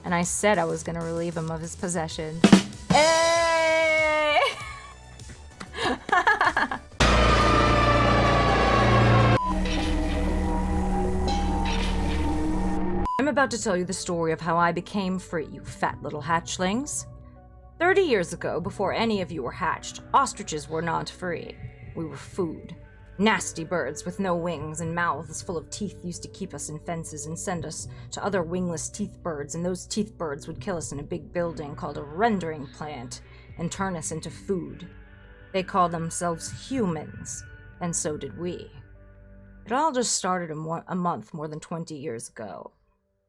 and I said I was going to relieve him of his possession. Hey! I'm about to tell you the story of how I became free, you fat little hatchlings. 30 years ago, before any of you were hatched, ostriches were not free. We were food. Nasty birds with no wings and mouths full of teeth used to keep us in fences and send us to other wingless teeth birds, and those teeth birds would kill us in a big building called a rendering plant and turn us into food. They called themselves humans, and so did we. It all just started a month more than 20 years ago.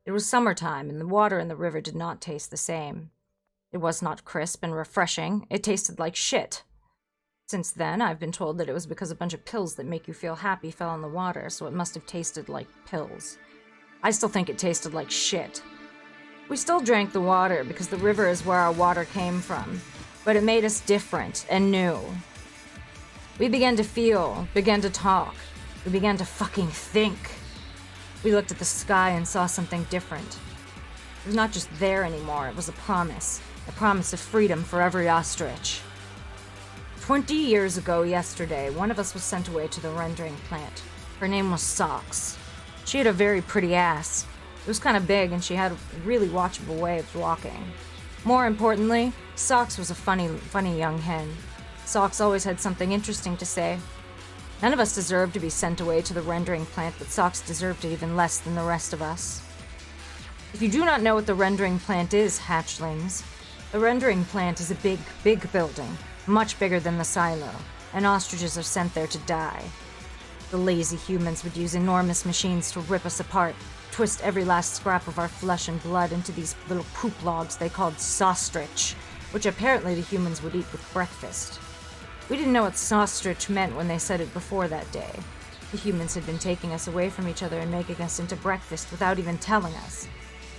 It was summertime, and the water in the river did not taste the same. It was not crisp and refreshing. It tasted like shit. Since then, I've been told that it was because a bunch of pills that make you feel happy fell in the water, so it must have tasted like pills. I still think it tasted like shit. We still drank the water because the river is where our water came from, but it made us different and new. We began to feel, began to talk. We began to fucking think. We looked at the sky and saw something different. It was not just there anymore, it was a promise of freedom for every ostrich. 20 years ago yesterday, one of us was sent away to the rendering plant. Her name was Socks. She had a very pretty ass. It was kind of big, and she had a really watchable way of walking. More importantly, Socks was a funny young hen. Socks always had something interesting to say. None of us deserved to be sent away to the rendering plant, but Socks deserved it even less than the rest of us. If you do not know what the rendering plant is, hatchlings, the rendering plant is a big, big building. Much bigger than the silo, and ostriches are sent there to die. The lazy humans would use enormous machines to rip us apart, twist every last scrap of our flesh and blood into these little poop logs they called Ostrich, which apparently the humans would eat with breakfast. We didn't know what Ostrich meant when they said it before that day. The humans had been taking us away from each other and making us into breakfast without even telling us.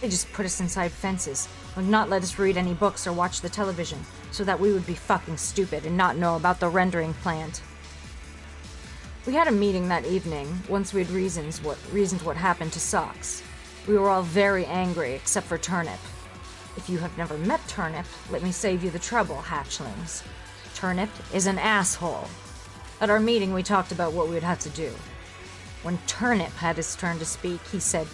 They just put us inside fences, would not let us read any books or watch the television, so that we would be fucking stupid and not know about the rendering plant. We had a meeting that evening, once we had reasoned what happened to Socks. We were all very angry, except for Turnip. If you have never met Turnip, let me save you the trouble, hatchlings. Turnip is an asshole. At our meeting, we talked about what we would have to do. When Turnip had his turn to speak, he said,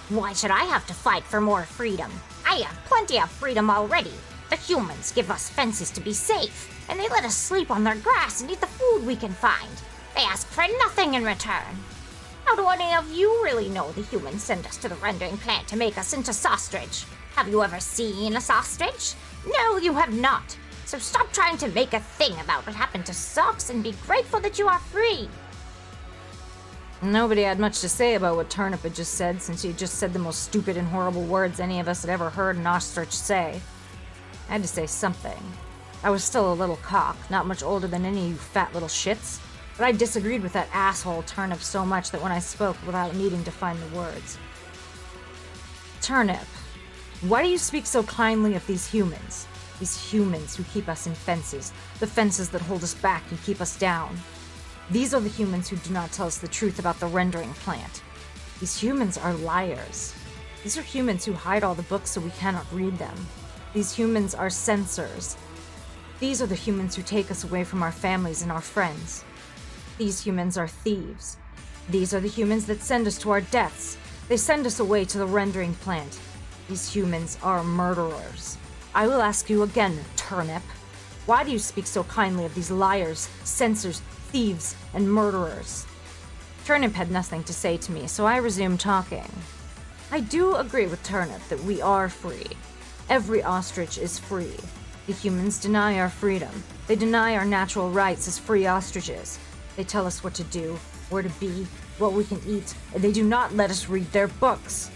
"Why should I have to fight for more freedom? I have plenty of freedom already. The humans give us fences to be safe, and they let us sleep on their grass and eat the food we can find. They ask for nothing in return. How do any of you really know the humans send us to the rendering plant to make us into Ostrich? Have you ever seen a Ostrich? No, you have not. So stop trying to make a thing about what happened to Socks and be grateful that you are free." Nobody had much to say about what Turnip had just said, since he had just said the most stupid and horrible words any of us had ever heard an ostrich say. I had to say something. I was still a little cock, not much older than any of you fat little shits, but I disagreed with that asshole Turnip so much that when I spoke without needing to find the words. Turnip, why do you speak so kindly of these humans? These humans who keep us in fences, the fences that hold us back and keep us down. These are the humans who do not tell us the truth about the rendering plant. These humans are liars. These are humans who hide all the books so we cannot read them. These humans are censors. These are the humans who take us away from our families and our friends. These humans are thieves. These are the humans that send us to our deaths. They send us away to the rendering plant. These humans are murderers. I will ask you again, Turnip. Why do you speak so kindly of these liars, censors, thieves, and murderers? Turnip had nothing to say to me, so I resumed talking. I do agree with Turnip that we are free. Every ostrich is free. The humans deny our freedom. They deny our natural rights as free ostriches. They tell us what to do, where to be, what we can eat, and they do not let us read their books.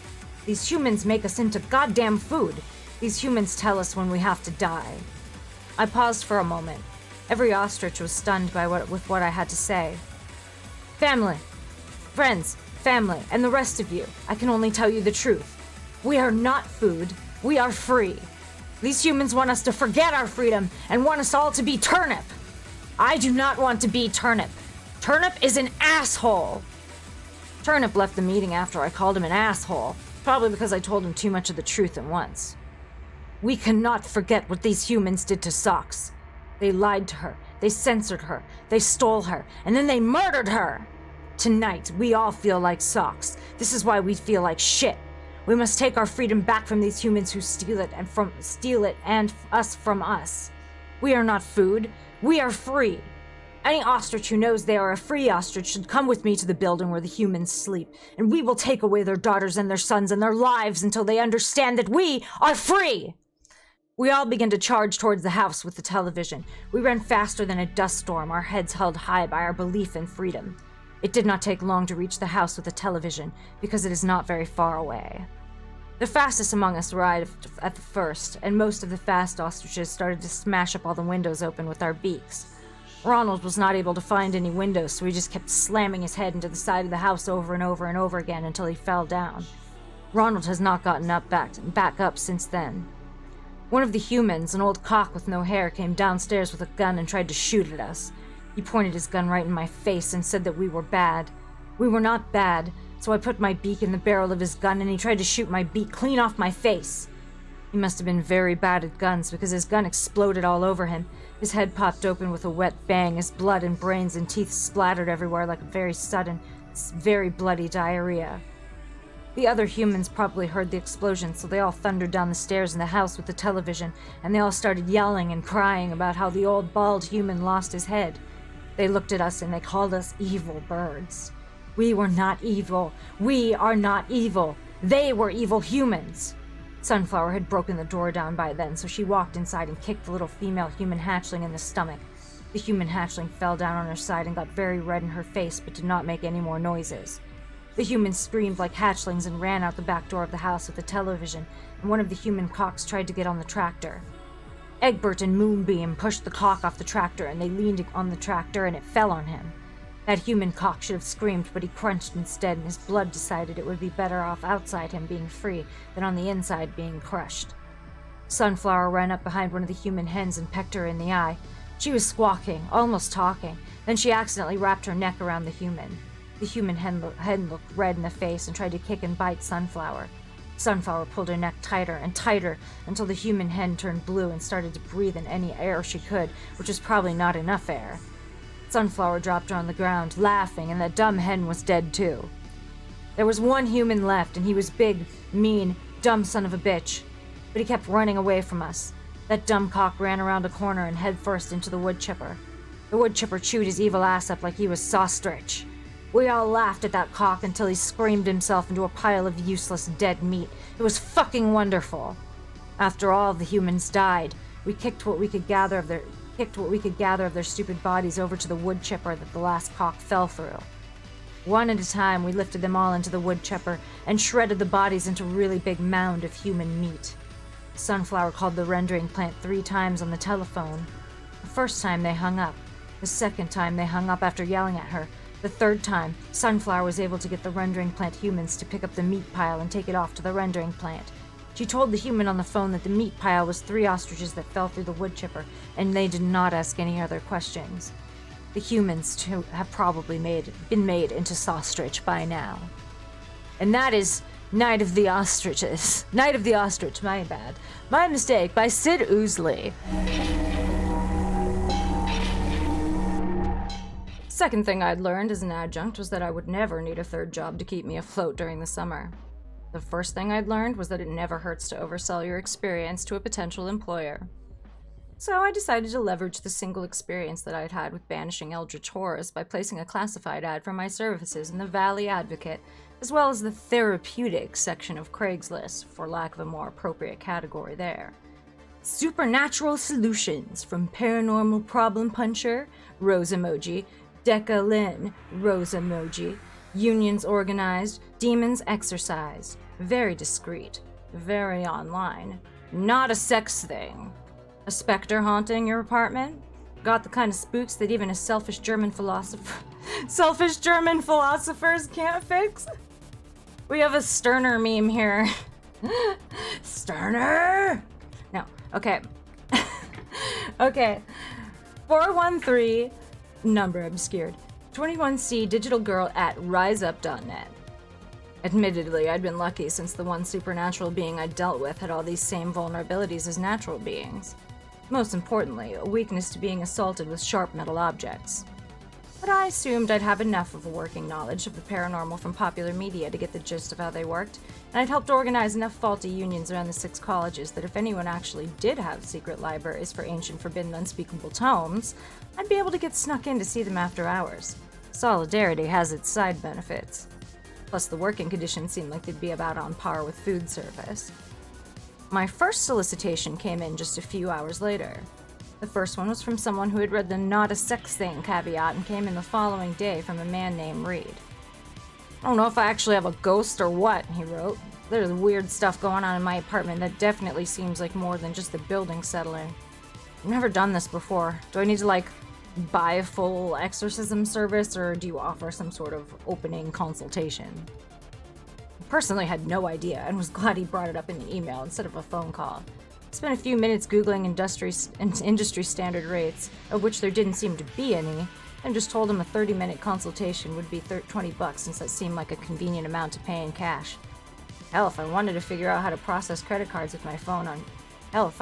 These humans make us into goddamn food. These humans tell us when we have to die. I paused for a moment. Every ostrich was stunned by what I had to say. Family, friends, family, and the rest of you, I can only tell you the truth. We are not food. We are free. These humans want us to forget our freedom and want us all to be Turnip. I do not want to be Turnip. Turnip is an asshole. Turnip left the meeting after I called him an asshole. Probably because I told him too much of the truth at once. We cannot forget what these humans did to Socks. They lied to her, they censored her, they stole her, and then they murdered her! Tonight, we all feel like Socks. This is why we feel like shit. We must take our freedom back from these humans who steal it and us from us. We are not food. We are free. Any ostrich who knows they are a free ostrich should come with me to the building where the humans sleep, and we will take away their daughters and their sons and their lives until they understand that we are free! We all began to charge towards the house with the television. We ran faster than a dust storm, our heads held high by our belief in freedom. It did not take long to reach the house with the television, because it is not very far away. The fastest among us arrived at the first, and most of the fast ostriches started to smash up all the windows open with our beaks. Ronald was not able to find any windows, so he just kept slamming his head into the side of the house over and over and over again until he fell down. Ronald has not gotten back up since then. One of the humans, an old cock with no hair, came downstairs with a gun and tried to shoot at us. He pointed his gun right in my face and said that we were bad. We were not bad, so I put my beak in the barrel of his gun and he tried to shoot my beak clean off my face. He must have been very bad at guns because his gun exploded all over him. His head popped open with a wet bang, his blood and brains and teeth splattered everywhere like a very sudden, very bloody diarrhea. The other humans probably heard the explosion, so they all thundered down the stairs in the house with the television, and they all started yelling and crying about how the old bald human lost his head. They looked at us and they called us evil birds. We were not evil. We are not evil. They were evil humans. Sunflower had broken the door down by then, so she walked inside and kicked the little female human hatchling in the stomach. The human hatchling fell down on her side and got very red in her face, but did not make any more noises. The humans screamed like hatchlings and ran out the back door of the house with the television, and one of the human cocks tried to get on the tractor. Egbert and Moonbeam pushed the cock off the tractor, and they leaned on the tractor, and it fell on him. That human cock should have screamed, but he crunched instead, and his blood decided it would be better off outside him being free than on the inside being crushed. Sunflower ran up behind one of the human hens and pecked her in the eye. She was squawking, almost talking. Then she accidentally wrapped her neck around the human. The human hen looked red in the face and tried to kick and bite Sunflower. Sunflower pulled her neck tighter and tighter until the human hen turned blue and started to breathe in any air she could, which was probably not enough air. Sunflower dropped her on the ground, laughing, and that dumb hen was dead too. There was one human left, and he was big, mean, dumb son of a bitch. But he kept running away from us. That dumb cock ran around a corner and head first into the wood chipper. The wood chipper chewed his evil ass up like he was Ostrich. We all laughed at that cock until he screamed himself into a pile of useless dead meat. It was fucking wonderful. After all of the humans died, we kicked what we could gather of their stupid bodies over to the wood chipper that the last cock fell through. One at a time, we lifted them all into the wood chipper and shredded the bodies into a really big mound of human meat. Sunflower called the rendering plant 3 times on the telephone. The first time they hung up. The second time they hung up after yelling at her. The third time, Sunflower was able to get the rendering plant humans to pick up the meat pile and take it off to the rendering plant. She told the human on the phone that the meat pile was 3 ostriches that fell through the wood chipper, and they did not ask any other questions. The humans, too, have probably been made into Ostrich by now. And that is Night of the Ostriches. Night of the Ostrich, my bad. My mistake, by Sid Oozely. Second thing I'd learned as an adjunct was that I would never need a third job to keep me afloat during the summer. The first thing I'd learned was that it never hurts to oversell your experience to a potential employer. So I decided to leverage the single experience that I'd had with banishing eldritch horrors by placing a classified ad for my services in the Valley Advocate, as well as the therapeutic section of Craigslist, for lack of a more appropriate category there. Supernatural solutions from Paranormal Problem Puncher, Rose Emoji, Deca Lynn, Rose Emoji, unions organized, demons exorcised, very discreet, very online, not a sex thing. A specter haunting your apartment? Got the kind of spooks that even a selfish German philosophers can't fix? We have a Sterner meme here. Sterner? No, okay. Okay. 413, number obscured. 21C digital girl at riseup.net. Admittedly, I'd been lucky since the one supernatural being I'd dealt with had all these same vulnerabilities as natural beings. Most importantly, a weakness to being assaulted with sharp metal objects. But I assumed I'd have enough of a working knowledge of the paranormal from popular media to get the gist of how they worked, and I'd helped organize enough faulty unions around the 6 colleges that if anyone actually did have secret libraries for ancient, forbidden, unspeakable tomes, I'd be able to get snuck in to see them after hours. Solidarity has its side benefits. Plus, the working conditions seemed like they'd be about on par with food service. My first solicitation came in just a few hours later. The first one was from someone who had read the not a sex thing caveat and came in the following day from a man named Reed. "I don't know if I actually have a ghost or what," he wrote. "There's weird stuff going on in my apartment that definitely seems like more than just the building settling. I've never done this before. Do I need to, buy a full exorcism service, or do you offer some sort of opening consultation?" I personally had no idea and was glad he brought it up in the email instead of a phone call. I spent a few minutes Googling industry standard rates, of which there didn't seem to be any, and just told him a 30-minute consultation would be $20 since that seemed like a convenient amount to pay in cash. Hell, if I wanted to figure out how to process credit cards with my phone on... if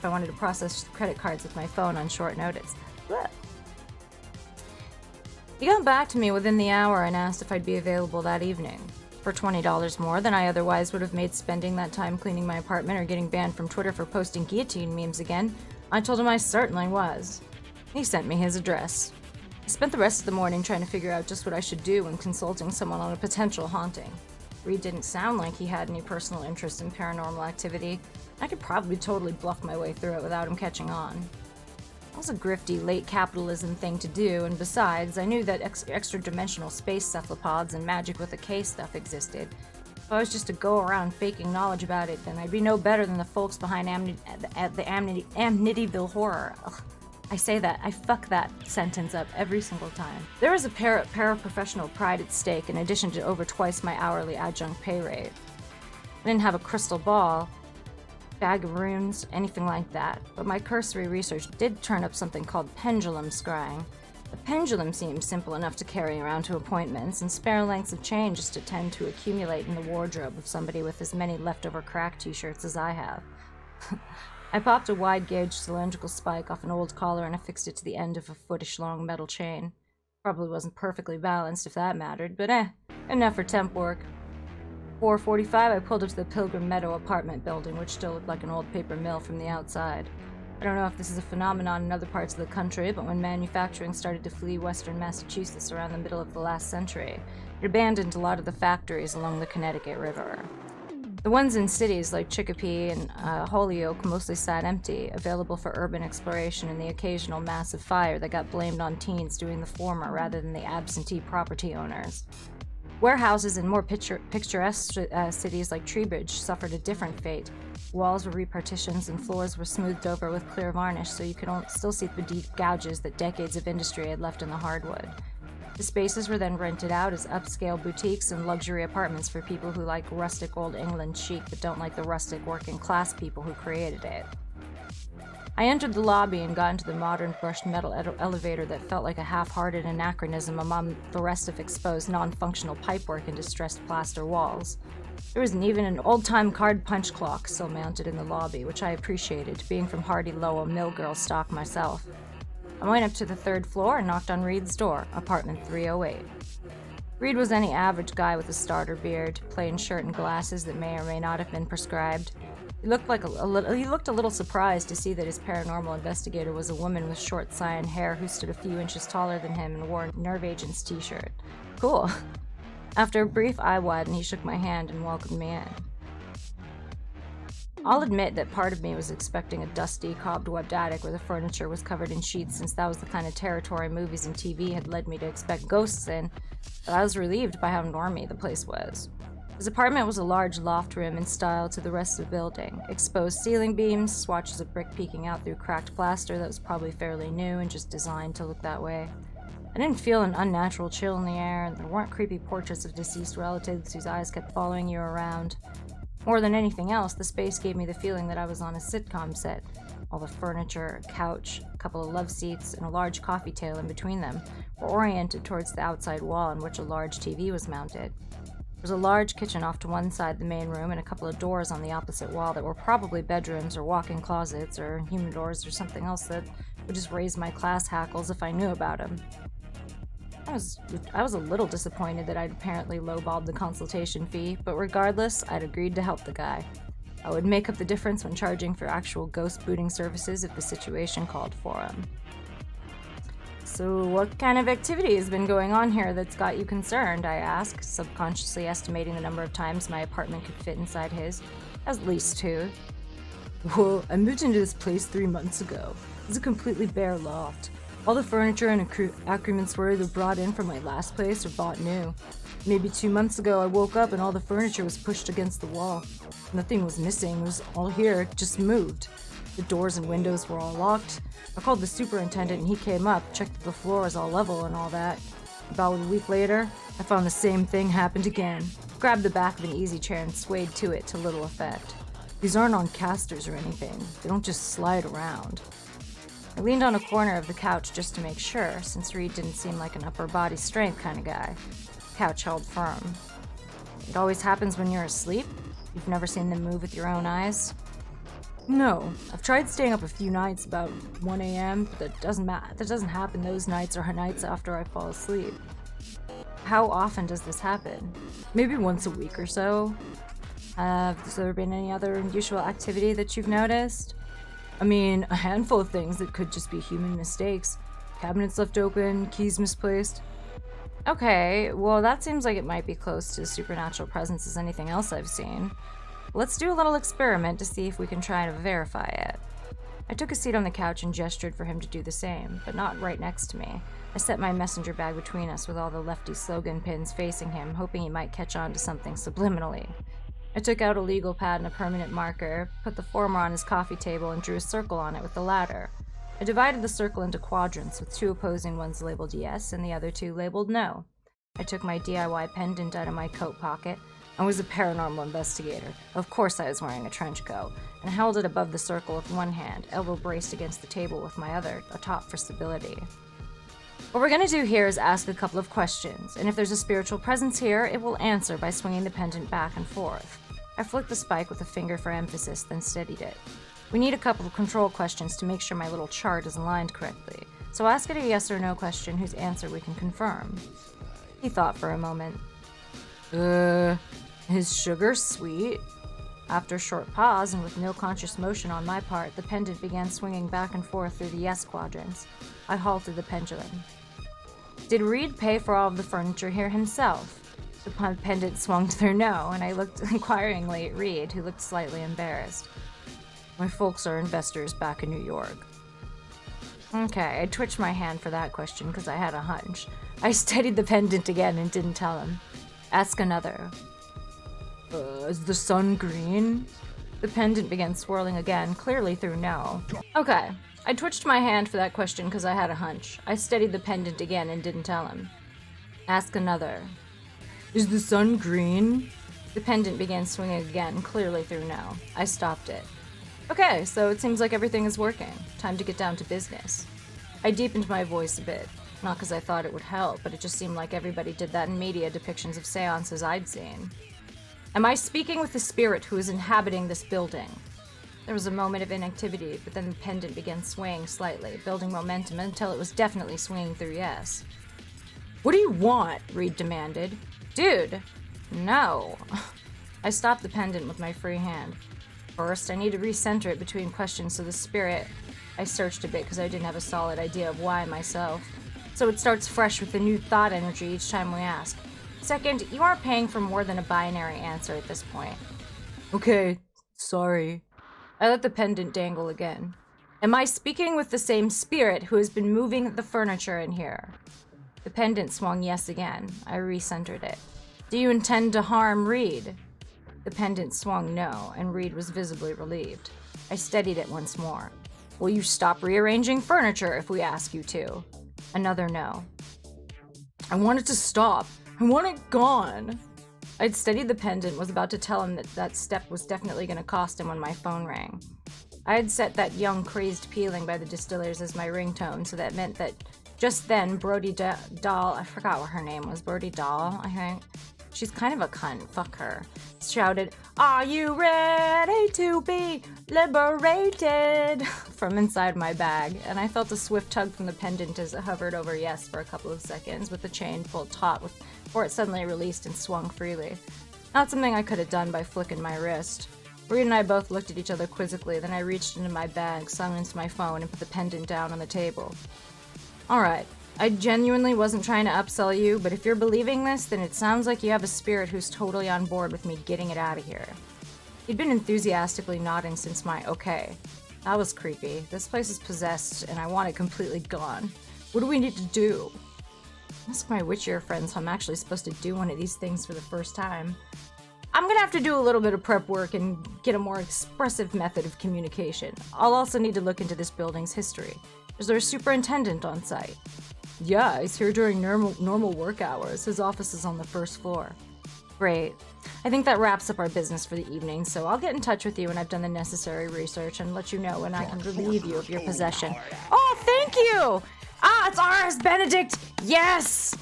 I wanted to process credit cards with my phone on short notice. Blech. He got back to me within the hour and asked if I'd be available that evening. For $20 more than I otherwise would have made spending that time cleaning my apartment or getting banned from Twitter for posting guillotine memes again, I told him I certainly was. He sent me his address. I spent the rest of the morning trying to figure out just what I should do when consulting someone on a potential haunting. Reed didn't sound like he had any personal interest in paranormal activity. I could probably totally bluff my way through it without him catching on. It was a grifty, late capitalism thing to do, and besides, I knew that extra-dimensional space cephalopods and magic with a K stuff existed. If I was just to go around faking knowledge about it, then I'd be no better than the folks behind the Amityville Horror. Ugh, I say that, I fuck that sentence up every single time. There was a paraprofessional pride at stake in addition to over twice my hourly adjunct pay rate. I didn't have a crystal ball, bag of runes, anything like that, but my cursory research did turn up something called pendulum scrying. The pendulum seemed simple enough to carry around to appointments, and spare lengths of change just to tend to accumulate in the wardrobe of somebody with as many leftover crack t-shirts as I have. I popped a wide-gauge cylindrical spike off an old collar and affixed it to the end of a footish-long metal chain. Probably wasn't perfectly balanced if that mattered, but enough for temp work. 4:45, I pulled up to the Pilgrim Meadow apartment building, which still looked like an old paper mill from the outside. I don't know if this is a phenomenon in other parts of the country, but when manufacturing started to flee western Massachusetts around the middle of the last century, it abandoned a lot of the factories along the Connecticut River. The ones in cities like Chicopee and Holyoke mostly sat empty, available for urban exploration and the occasional massive fire that got blamed on teens doing the former rather than the absentee property owners. Warehouses in more picturesque cities like Treebridge suffered a different fate. Walls were repartitioned and floors were smoothed over with clear varnish so you could still see the deep gouges that decades of industry had left in the hardwood. The spaces were then rented out as upscale boutiques and luxury apartments for people who like rustic old England chic but don't like the rustic working class people who created it. I entered the lobby and got into the modern brushed metal elevator that felt like a half-hearted anachronism among the rest of exposed non-functional pipework and distressed plaster walls. There was even an old-time card punch clock still mounted in the lobby, which I appreciated, being from Hardy Lowell mill girl stock myself. I went up to the 3rd floor and knocked on Reed's door, apartment 308. Reed was any average guy with a starter beard, plain shirt and glasses that may or may not have been prescribed. He looked a little surprised to see that his paranormal investigator was a woman with short cyan hair who stood a few inches taller than him and wore a Nerve Agents t-shirt. Cool. After a brief eye widen, he shook my hand and welcomed me in. I'll admit that part of me was expecting a dusty, cobwebbed attic where the furniture was covered in sheets, since that was the kind of territory movies and TV had led me to expect ghosts in, but I was relieved by how normy the place was. His apartment was a large loft room in style to the rest of the building. Exposed ceiling beams, swatches of brick peeking out through cracked plaster that was probably fairly new and just designed to look that way. I didn't feel an unnatural chill in the air, and there weren't creepy portraits of deceased relatives whose eyes kept following you around. More than anything else, the space gave me the feeling that I was on a sitcom set. All the furniture, a couch, a couple of love seats, and a large coffee table in between them were oriented towards the outside wall on which a large TV was mounted. There was a large kitchen off to one side of the main room and a couple of doors on the opposite wall that were probably bedrooms or walk-in closets or humidors or something else that would just raise my class hackles if I knew about them. I was a little disappointed that I'd apparently lowballed the consultation fee, but regardless, I'd agreed to help the guy. I would make up the difference when charging for actual ghost booting services if the situation called for them. So what kind of activity has been going on here that's got you concerned? I asked, subconsciously estimating the number of times my apartment could fit inside his. At least 2. Well, I moved into this place 3 months ago. It's a completely bare loft. All the furniture and accoutrements were either brought in from my last place or bought new. Maybe 2 months ago I woke up and all the furniture was pushed against the wall. Nothing was missing, it was all here, just moved. The doors and windows were all locked. I called the superintendent and he came up, checked that the floor was all level and all that. About a week later, I found the same thing happened again. Grabbed the back of an easy chair and swayed to it to little effect. These aren't on casters or anything. They don't just slide around. I leaned on a corner of the couch just to make sure, since Reed didn't seem like an upper body strength kind of guy. The couch held firm. It always happens when you're asleep? You've never seen them move with your own eyes? No. I've tried staying up a few nights about 1 a.m., but that doesn't happen those nights or nights after I fall asleep. How often does this happen? Maybe once a week or so. Has there been any other unusual activity that you've noticed? I mean, a handful of things that could just be human mistakes. Cabinets left open, keys misplaced. Okay, well that seems like it might be close to as supernatural presence as anything else I've seen. Let's do a little experiment to see if we can try to verify it. I took a seat on the couch and gestured for him to do the same, but not right next to me. I set my messenger bag between us with all the lefty slogan pins facing him, hoping he might catch on to something subliminally. I took out a legal pad and a permanent marker, put the former on his coffee table, and drew a circle on it with the latter. I divided the circle into quadrants, with 2 opposing ones labeled yes and the other 2 labeled no. I took my DIY pendant out of my coat pocket. I was a paranormal investigator. Of course I was wearing a trench coat, and held it above the circle with one hand, elbow braced against the table with my other, atop for stability. What we're going to do here is ask a couple of questions, and if there's a spiritual presence here, it will answer by swinging the pendant back and forth. I flicked the spike with a finger for emphasis, then steadied it. We need a couple of control questions to make sure my little chart is aligned correctly, so ask it a yes or no question whose answer we can confirm. He thought for a moment. Is sugar sweet? After a short pause, and with no conscious motion on my part, the pendant began swinging back and forth through the yes quadrants. I halted the pendulum. Did Reed pay for all of the furniture here himself? The pendant swung through no, and I looked inquiringly at Reed, who looked slightly embarrassed. My folks are investors back in New York. Okay, I twitched my hand for that question because I had a hunch. I steadied the pendant again and didn't tell him. Ask another. Is the sun green? The pendant began swirling again, clearly through no. Okay, I twitched my hand for that question because I had a hunch. I steadied the pendant again and didn't tell him. Ask another. Is the sun green? The pendant began swinging again, clearly through no. I stopped it. Okay, so it seems like everything is working. Time to get down to business. I deepened my voice a bit. Not because I thought it would help, but it just seemed like everybody did that in media depictions of seances I'd seen. Am I speaking with the spirit who is inhabiting this building? There was a moment of inactivity, but then the pendant began swaying slightly, building momentum until it was definitely swinging through yes. What do you want? Reed demanded. Dude, no. I stopped the pendant with my free hand. First, I need to recenter it between questions so the spirit... I searched a bit because I didn't have a solid idea of why myself. So it starts fresh with a new thought energy each time we ask. Second, you aren't paying for more than a binary answer at this point. Okay, sorry. I let the pendant dangle again. Am I speaking with the same spirit who has been moving the furniture in here? The pendant swung yes again. I recentered it. Do you intend to harm Reed? The pendant swung no, and Reed was visibly relieved. I steadied it once more. Will you stop rearranging furniture if we ask you to? Another no. I want it to stop. I want it gone. I'd steadied the pendant, was about to tell him that that step was definitely going to cost him when my phone rang. I had set that young crazed peeling by the distillers as my ringtone, so that meant that just then Brody Dahl, I forgot what her name was, Brody Dahl, I think, She's kind of a cunt, fuck her. Shouted, "Are you ready to be liberated?" from inside my bag, and I felt a swift tug from the pendant as it hovered over yes for a couple of seconds, with the chain pulled taut before it suddenly released and swung freely. Not something I could have done by flicking my wrist. Reed and I both looked at each other quizzically, then I reached into my bag, sung into my phone, and put the pendant down on the table. Alright, I genuinely wasn't trying to upsell you, but if you're believing this, then it sounds like you have a spirit who's totally on board with me getting it out of here. He'd been enthusiastically nodding since my okay. That was creepy. This place is possessed, and I want it completely gone. What do we need to do? Ask my witchier friends how I'm actually supposed to do one of these things for the first time. I'm gonna have to do a little bit of prep work and get a more expressive method of communication. I'll also need to look into this building's history. Is there a superintendent on site? Yeah, he's here during normal work hours. His office is on the first floor. Great. I think that wraps up our business for the evening, so I'll get in touch with you when I've done the necessary research and let you know when I can relieve you of your possession. Oh, thank you! Ah, it's ours, Benedict! Yes!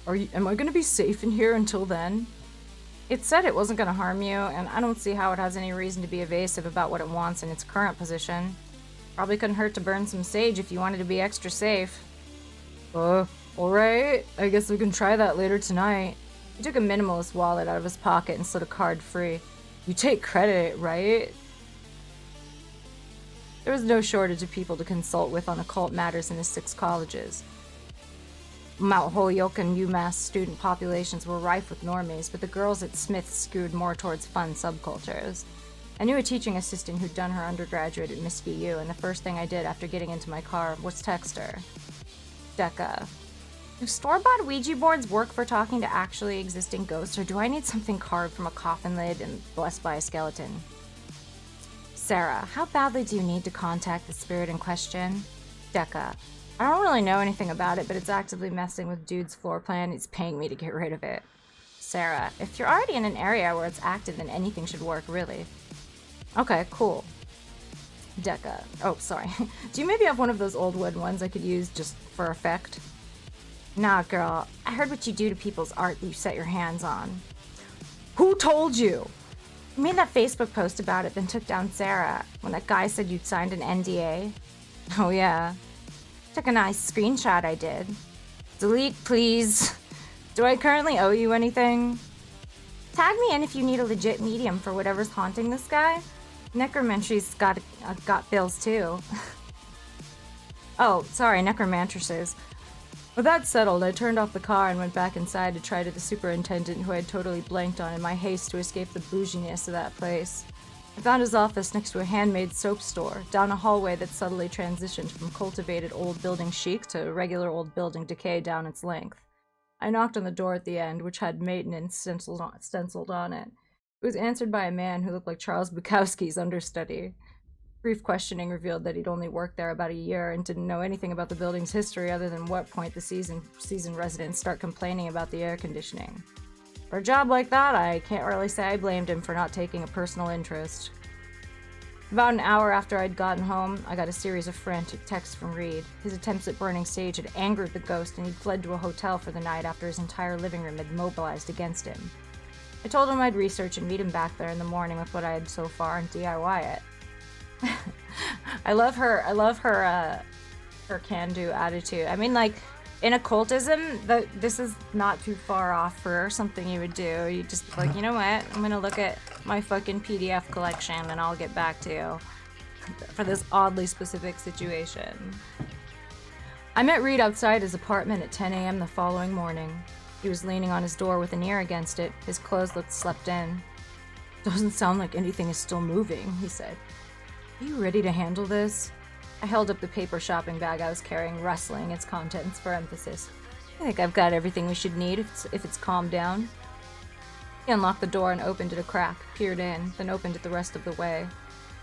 Am I gonna be safe in here until then? It said it wasn't gonna harm you, and I don't see how it has any reason to be evasive about what it wants in its current position. Probably couldn't hurt to burn some sage if you wanted to be extra safe. Alright. I guess we can try that later tonight. He took a minimalist wallet out of his pocket and slid a card free. You take credit, right? There was no shortage of people to consult with on occult matters in his 6 colleges. Mount Holyoke and UMass student populations were rife with normies, but the girls at Smith skewed more towards fun subcultures. I knew a teaching assistant who'd done her undergraduate at Miskey U, and the first thing I did after getting into my car was text her. Decca. Do store-bought Ouija boards work for talking to actually existing ghosts, or do I need something carved from a coffin lid and blessed by a skeleton? Sarah. How badly do you need to contact the spirit in question? Decca. I don't really know anything about it, but it's actively messing with Dude's floor plan. It's paying me to get rid of it. Sarah. If you're already in an area where it's active, then anything should work, really. Okay, cool. Decca. Oh, sorry. Do you maybe have one of those old wooden ones I could use just for effect? Nah, girl. I heard what you do to people's art that you set your hands on. Who told you? You made that Facebook post about it, then took down Sarah when that guy said you'd signed an NDA. Oh, yeah. Took a nice screenshot, I did. Delete, please. Do I currently owe you anything? Tag me in if you need a legit medium for whatever's haunting this guy. Necromancy's got bills too. Oh, sorry, necromantresses. With that settled, I turned off the car and went back inside to try to the superintendent who I had totally blanked on in my haste to escape the bouginess of that place. I found his office next to a handmade soap store, down a hallway that subtly transitioned from cultivated old building chic to regular old building decay down its length. I knocked on the door at the end, which had maintenance stenciled on it. It was answered by a man who looked like Charles Bukowski's understudy. Brief questioning revealed that he'd only worked there about a year and didn't know anything about the building's history other than what point the season residents start complaining about the air conditioning. For a job like that, I can't really say I blamed him for not taking a personal interest. About an hour after I'd gotten home, I got a series of frantic texts from Reed. His attempts at burning sage had angered the ghost, and he'd fled to a hotel for the night after his entire living room had mobilized against him. I told him I'd research and meet him back there in the morning with what I had so far and DIY it. I love her can-do attitude. I mean, like, in occultism, this is not too far off for something you would do. You just be like, you know what? I'm gonna look at my fucking PDF collection and I'll get back to you for this oddly specific situation. I met Reed outside his apartment at 10 a.m. the following morning. He was leaning on his door with an ear against it. His clothes looked slept in. Doesn't sound like anything is still moving, he said. Are you ready to handle this? I held up the paper shopping bag I was carrying, rustling its contents for emphasis. I think I've got everything we should need if it's calmed down. He unlocked the door and opened it a crack, peered in, then opened it the rest of the way.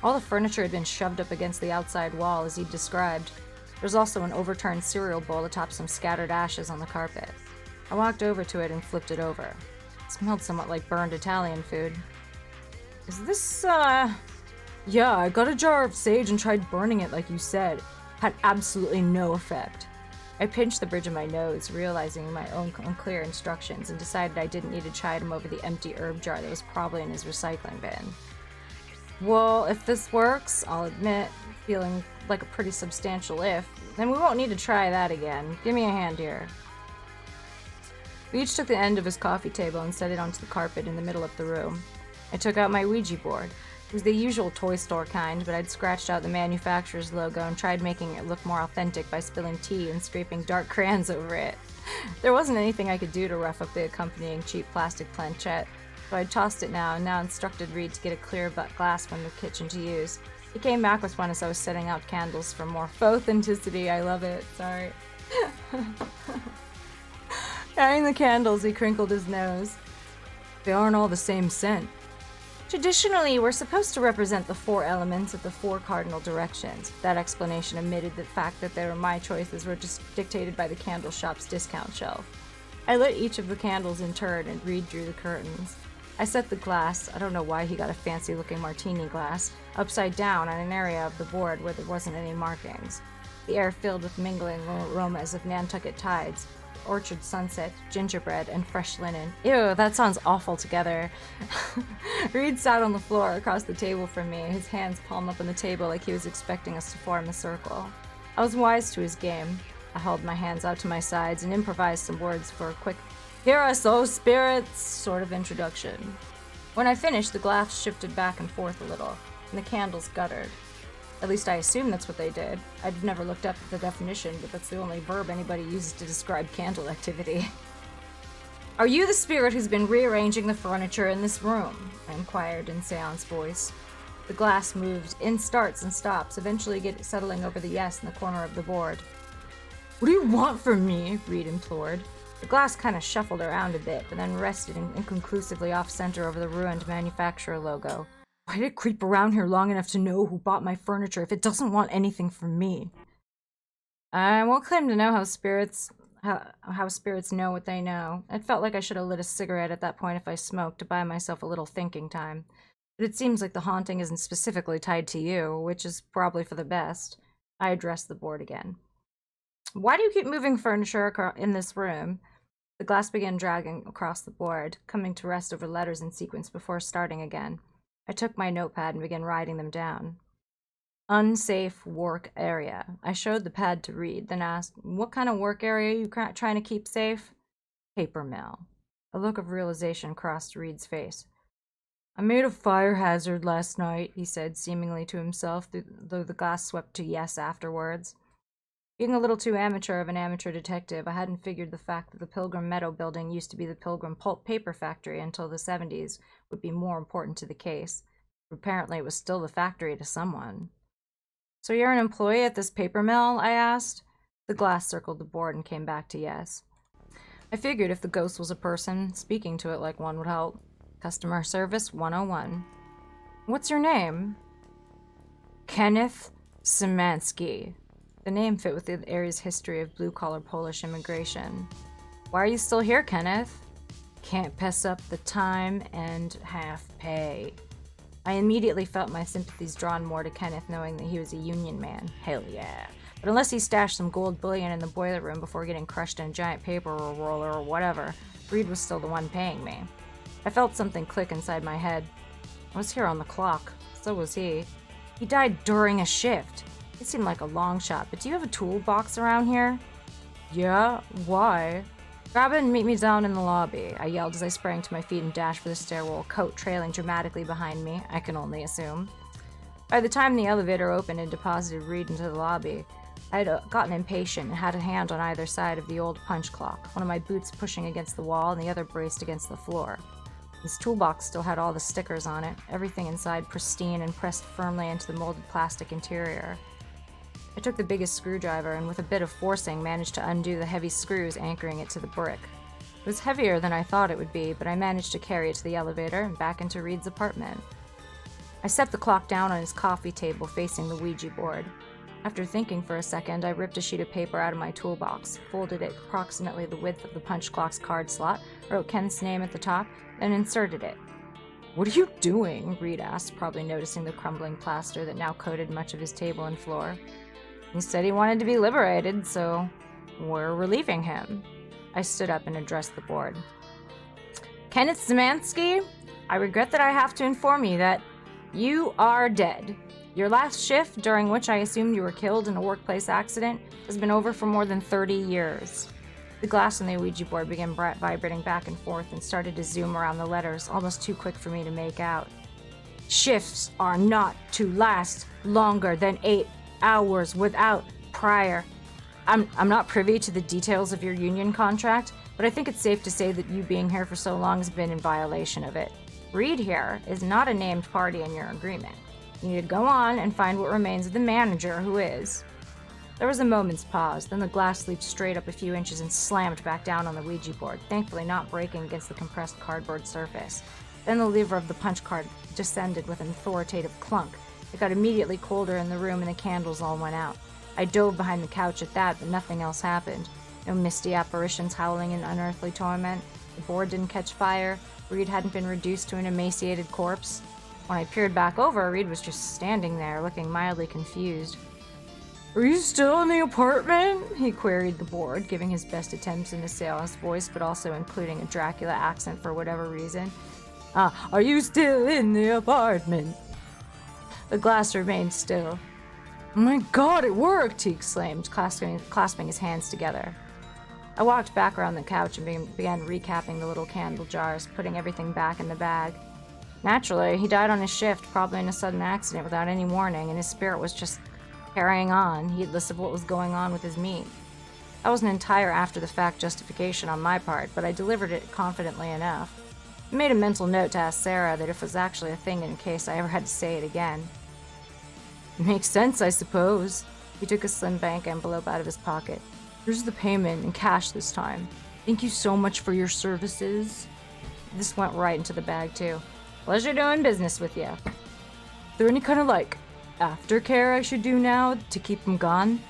All the furniture had been shoved up against the outside wall, as he'd described. There was also an overturned cereal bowl atop some scattered ashes on the carpet. I walked over to it and flipped it over. It smelled somewhat like burned Italian food. Is this, Yeah, I got a jar of sage and tried burning it like you said. Had absolutely no effect. I pinched the bridge of my nose, realizing my own unclear instructions, and decided I didn't need to chide him over the empty herb jar that was probably in his recycling bin. Well, if this works, I'll admit, feeling like a pretty substantial if, then we won't need to try that again. Give me a hand here. We each took the end of his coffee table and set it onto the carpet in the middle of the room. I took out my Ouija board. It was the usual toy store kind, but I'd scratched out the manufacturer's logo and tried making it look more authentic by spilling tea and scraping dark crayons over it. There wasn't anything I could do to rough up the accompanying cheap plastic planchette, so I tossed it now and now instructed Reed to get a clear glass from the kitchen to use. He came back with one as I was setting out candles for more authenticity. I love it. Sorry. Carrying the candles, he crinkled his nose. They aren't all the same scent. Traditionally, we're supposed to represent the 4 elements of the 4 cardinal directions. That explanation omitted the fact that they were my choices were just dictated by the candle shop's discount shelf. I lit each of the candles in turn and Reed drew the curtains. I set the glass, I don't know why he got a fancy-looking martini glass, upside down on an area of the board where there wasn't any markings. The air filled with mingling aromas of Nantucket tides, orchard sunset, gingerbread, and fresh linen. Ew, that sounds awful together. Reed sat on the floor across the table from me, his hands palmed up on the table like he was expecting us to form a circle. I was wise to his game. I held my hands out to my sides and improvised some words for a quick "Hear us, O spirits!" sort of introduction. When I finished, the glass shifted back and forth a little, and the candles guttered. At least I assume that's what they did. I'd never looked up the definition, but that's the only verb anybody uses to describe candle activity. Are you the spirit who's been rearranging the furniture in this room? I inquired in Seance voice. The glass moved in starts and stops, eventually settling over the yes in the corner of the board. What do you want from me? Reed implored. The glass kind of shuffled around a bit, but then rested inconclusively off-center over the ruined manufacturer logo. Why did it creep around here long enough to know who bought my furniture if it doesn't want anything from me? I won't claim to know how spirits know what they know. It felt like I should have lit a cigarette at that point if I smoked to buy myself a little thinking time. But it seems like the haunting isn't specifically tied to you, which is probably for the best. I addressed the board again. Why do you keep moving furniture in this room? The glass began dragging across the board, coming to rest over letters in sequence before starting again. I took my notepad and began writing them down. Unsafe work area. I showed the pad to Reed, then asked, what kind of work area are you trying to keep safe? Paper mill. A look of realization crossed Reed's face. I made a fire hazard last night, he said, seemingly to himself, though the glass swept to yes afterwards. Being a little too amateur of an amateur detective, I hadn't figured the fact that the Pilgrim Meadow building used to be the Pilgrim Pulp Paper Factory until the 70s would be more important to the case. Apparently it was still the factory to someone. So you're an employee at this paper mill? I asked. The glass circled the board and came back to yes. I figured if the ghost was a person, speaking to it like one would help. Customer Service 101. What's your name? Kenneth Szymanski. The name fit with the area's history of blue-collar Polish immigration. Why are you still here, Kenneth? Can't pass up the time and half pay. I immediately felt my sympathies drawn more to Kenneth, knowing that he was a union man. Hell yeah. But unless he stashed some gold bullion in the boiler room before getting crushed in a giant paper roller or whatever, Reed was still the one paying me. I felt something click inside my head. I was here on the clock. So was he. He died during a shift. It seemed like a long shot, but do you have a toolbox around here? Yeah, why? Grab it and meet me down in the lobby, I yelled as I sprang to my feet and dashed for the stairwell, coat trailing dramatically behind me, I can only assume. By the time the elevator opened and deposited Reed into the lobby, I had gotten impatient and had a hand on either side of the old punch clock, one of my boots pushing against the wall and the other braced against the floor. His toolbox still had all the stickers on it, everything inside pristine and pressed firmly into the molded plastic interior. I took the biggest screwdriver and with a bit of forcing managed to undo the heavy screws anchoring it to the brick. It was heavier than I thought it would be, but I managed to carry it to the elevator and back into Reed's apartment. I set the clock down on his coffee table facing the Ouija board. After thinking for a second, I ripped a sheet of paper out of my toolbox, folded it approximately the width of the punch clock's card slot, wrote Ken's name at the top, then inserted it. What are you doing? Reed asked, probably noticing the crumbling plaster that now coated much of his table and floor. He said he wanted to be liberated, so We're relieving him. I stood up and addressed the board. Kenneth Zemansky, I regret that I have to inform you that you are dead. Your last shift, during which I assumed you were killed in a workplace accident, has been over for more than 30 years. The glass on the Ouija board began vibrating back and forth and started to zoom around the letters, almost too quick for me to make out. Shifts are not to last longer than 8 hours without prior. I'm not privy to the details of your union contract, but I think it's safe to say that you being here for so long has been in violation of it. Reed here is not a named party in your agreement. You need to go on and find what remains of the manager who is. There was a moment's pause, then the glass leaped straight up a few inches and slammed back down on the Ouija board, thankfully not breaking against the compressed cardboard surface. Then the lever of the punch card descended with an authoritative clunk. It got immediately colder in the room and the candles all went out. I dove behind the couch at that, but nothing else happened. No misty apparitions howling in unearthly torment. The board didn't catch fire. Reed hadn't been reduced to an emaciated corpse. When I peered back over, Reed was just standing there, looking mildly confused. Are you still in the apartment? He queried the board, giving his best attempts in a salesman's voice, but also including a Dracula accent for whatever reason. Are you still in the apartment? The glass remained still. Oh my god, it worked, he exclaimed, clasping his hands together. I walked back around the couch and began recapping the little candle jars, putting everything back in the bag. Naturally, he died on his shift, probably in a sudden accident without any warning, and his spirit was just carrying on, heedless of what was going on with his meat. That was an entire after-the-fact justification on my part, but I delivered it confidently enough. I made a mental note to ask Sarah that if it was actually a thing in case I ever had to say it again. Makes sense, I suppose. He took a slim bank envelope out of his pocket. Here's the payment in cash this time. Thank you so much for your services. This went right into the bag, too. Pleasure doing business with you. Is there any kind of, aftercare I should do now to keep him gone?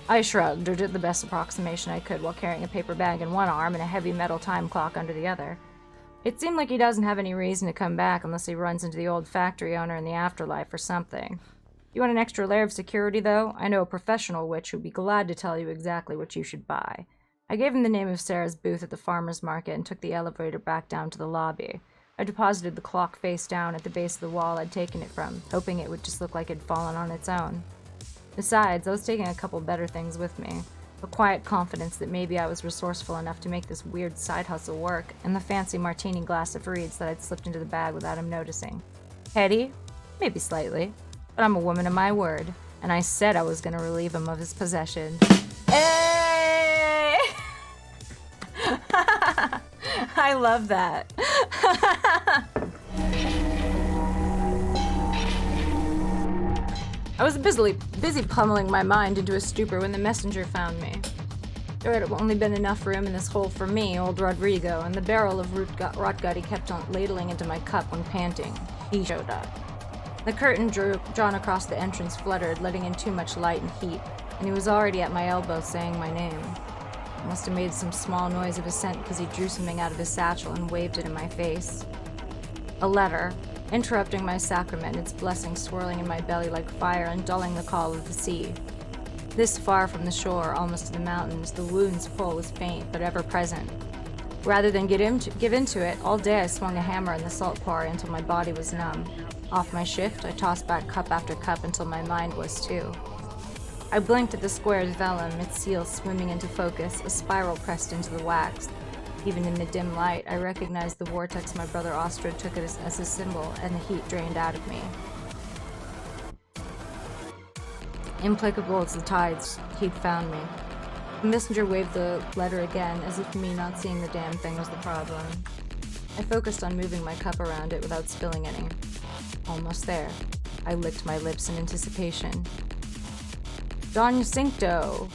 I shrugged, or did the best approximation I could while carrying a paper bag in one arm and a heavy metal time clock under the other. It seemed like he doesn't have any reason to come back unless he runs into the old factory owner in the afterlife or something. You want an extra layer of security, though? I know a professional witch who'd be glad to tell you exactly what you should buy. I gave him the name of Sarah's booth at the farmer's market and took the elevator back down to the lobby. I deposited the clock face down at the base of the wall I'd taken it from, hoping it would just look like it'd fallen on its own. Besides, I was taking a couple better things with me. A quiet confidence that maybe I was resourceful enough to make this weird side hustle work, and the fancy martini glass of Reed's that I'd slipped into the bag without him noticing. Petty? Maybe slightly. But I'm a woman of my word, and I said I was going to relieve him of his possessions. Hey! I love that. I was busy pummeling my mind into a stupor when the messenger found me. There had only been enough room in this hole for me, old Rodrigo, and the barrel of rot gut he kept on ladling into my cup when panting. He showed up. The curtain drawn across the entrance fluttered, letting in too much light and heat, and he was already at my elbow saying my name. I must have made some small noise of assent because he drew something out of his satchel and waved it in my face. A letter, interrupting my sacrament, its blessing swirling in my belly like fire and dulling the call of the sea. This far from the shore, almost to the mountains, the wound's pull was faint but ever present. Rather than give into it, all day I swung a hammer in the salt quarry until my body was numb. Off my shift, I tossed back cup after cup until my mind was too. I blinked at the square's vellum, its seal swimming into focus, a spiral pressed into the wax. Even in the dim light, I recognized the vortex my brother Ostrich took it as a symbol, and the heat drained out of me. Implacable as the tides, he'd found me. The messenger waved the letter again, as if me not seeing the damn thing was the problem. I focused on moving my cup around it without spilling any. Almost there. I licked my lips in anticipation. Don Jacinto!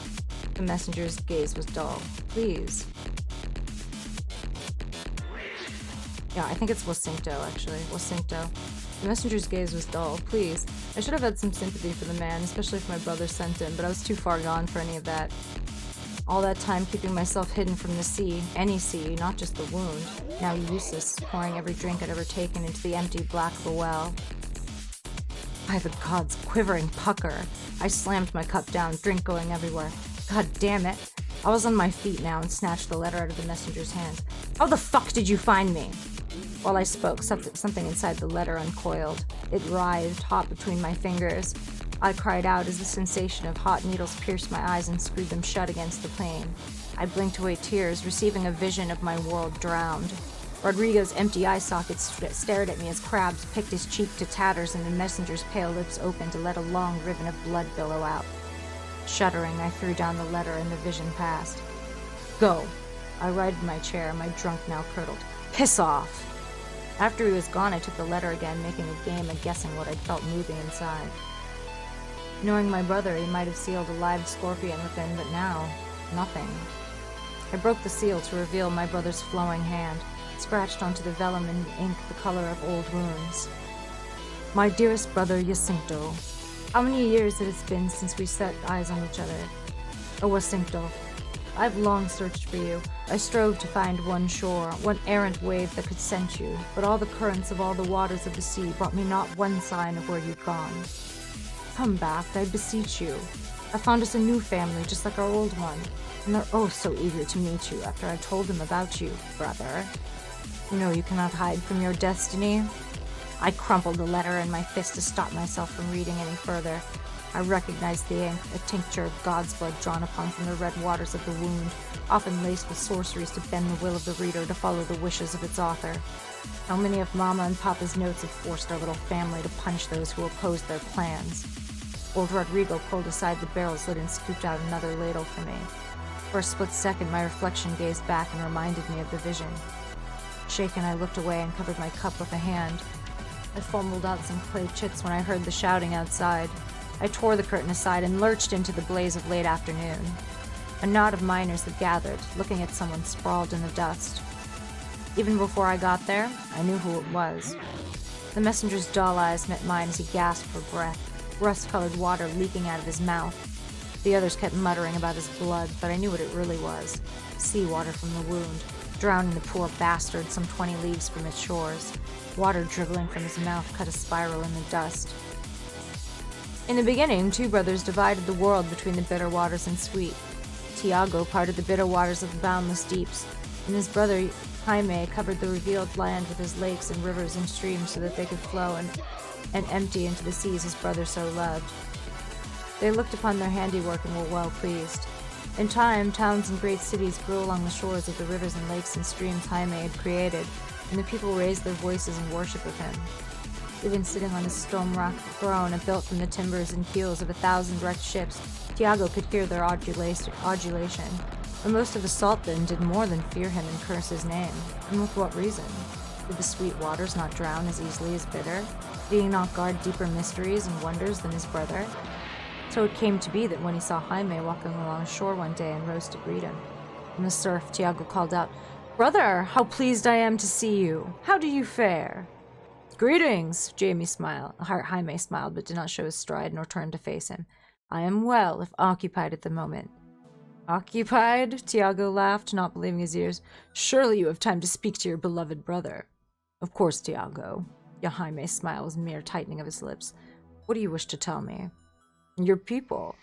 The messenger's gaze was dull. Please. Yeah, I think it's Jacinto, actually. Jacinto. The messenger's gaze was dull. Please. I should have had some sympathy for the man, especially if my brother sent him, but I was too far gone for any of that. All that time keeping myself hidden from the sea, any sea, not just the wound, now useless, pouring every drink I'd ever taken into the empty black of a well. By the gods, quivering pucker. I slammed my cup down, drink going everywhere. God damn it. I was on my feet now and snatched the letter out of the messenger's hands. How the fuck did you find me? While I spoke, something inside the letter uncoiled. It writhed, hot between my fingers. I cried out as the sensation of hot needles pierced my eyes and screwed them shut against the pane. I blinked away tears, receiving a vision of my world drowned. Rodrigo's empty eye sockets stared at me as crabs picked his cheek to tatters and the messenger's pale lips opened to let a long ribbon of blood billow out. Shuddering, I threw down the letter and the vision passed. Go. I righted my chair, my drunk now curdled. Piss off. After he was gone, I took the letter again, making a game of guessing what I'd felt moving inside. Knowing my brother, he might have sealed a live scorpion within, but now, nothing. I broke the seal to reveal my brother's flowing hand, scratched onto the vellum in ink the color of old wounds. My dearest brother Jacinto, how many years it has been since we set eyes on each other? Oh, Jacinto, I've long searched for you. I strove to find one shore, one errant wave that could scent you, but all the currents of all the waters of the sea brought me not one sign of where you'd gone. Come back, I beseech you. I found us a new family, just like our old one, and they're oh so eager to meet you after I told them about you, brother. You know you cannot hide from your destiny. I crumpled the letter in my fist to stop myself from reading any further. I recognized the ink, a tincture of God's blood drawn upon from the red waters of the wound, often laced with sorceries to bend the will of the reader to follow the wishes of its author. How many of Mama and Papa's notes have forced our little family to punish those who opposed their plans? Old Rodrigo pulled aside the barrel's lid and scooped out another ladle for me. For a split second, my reflection gazed back and reminded me of the vision. Shaken, I looked away and covered my cup with a hand. I fumbled out some clay chits when I heard the shouting outside. I tore the curtain aside and lurched into the blaze of late afternoon. A knot of miners had gathered, looking at someone sprawled in the dust. Even before I got there, I knew who it was. The messenger's dull eyes met mine as he gasped for breath, rust-colored water leaking out of his mouth. The others kept muttering about his blood, but I knew what it really was. Seawater from the wound, drowning the poor bastard some 20 leagues from its shores. Water dribbling from his mouth cut a spiral in the dust. In the beginning, two brothers divided the world between the bitter waters and sweet. Tiago parted the bitter waters of the boundless deeps, and his brother Jaime covered the revealed land with his lakes and rivers and streams so that they could flow and empty into the seas his brother so loved. They looked upon their handiwork and were well pleased. In time, towns and great cities grew along the shores of the rivers and lakes and streams Jaime had created, and the people raised their voices in worship of him. Even sitting on his stone rock throne, built from the timbers and keels of 1,000 wrecked ships, Tiago could hear their adulation. But most of the salt then did more than fear him and curse his name. And with what reason? Did the sweet waters not drown as easily as bitter? Did he not guard deeper mysteries and wonders than his brother? So it came to be that when he saw Jaime walking along shore one day and rose to greet him. In the surf, Tiago called out, "Brother, how pleased I am to see you! How do you fare?" "Greetings," Jaime smiled but did not show his stride nor turn to face him. "I am well, if occupied at the moment." "Occupied?" Tiago laughed, not believing his ears. "Surely you have time to speak to your beloved brother." "Of course, Tiago." Jaime's smile was a mere tightening of his lips. "What do you wish to tell me?" "Your people."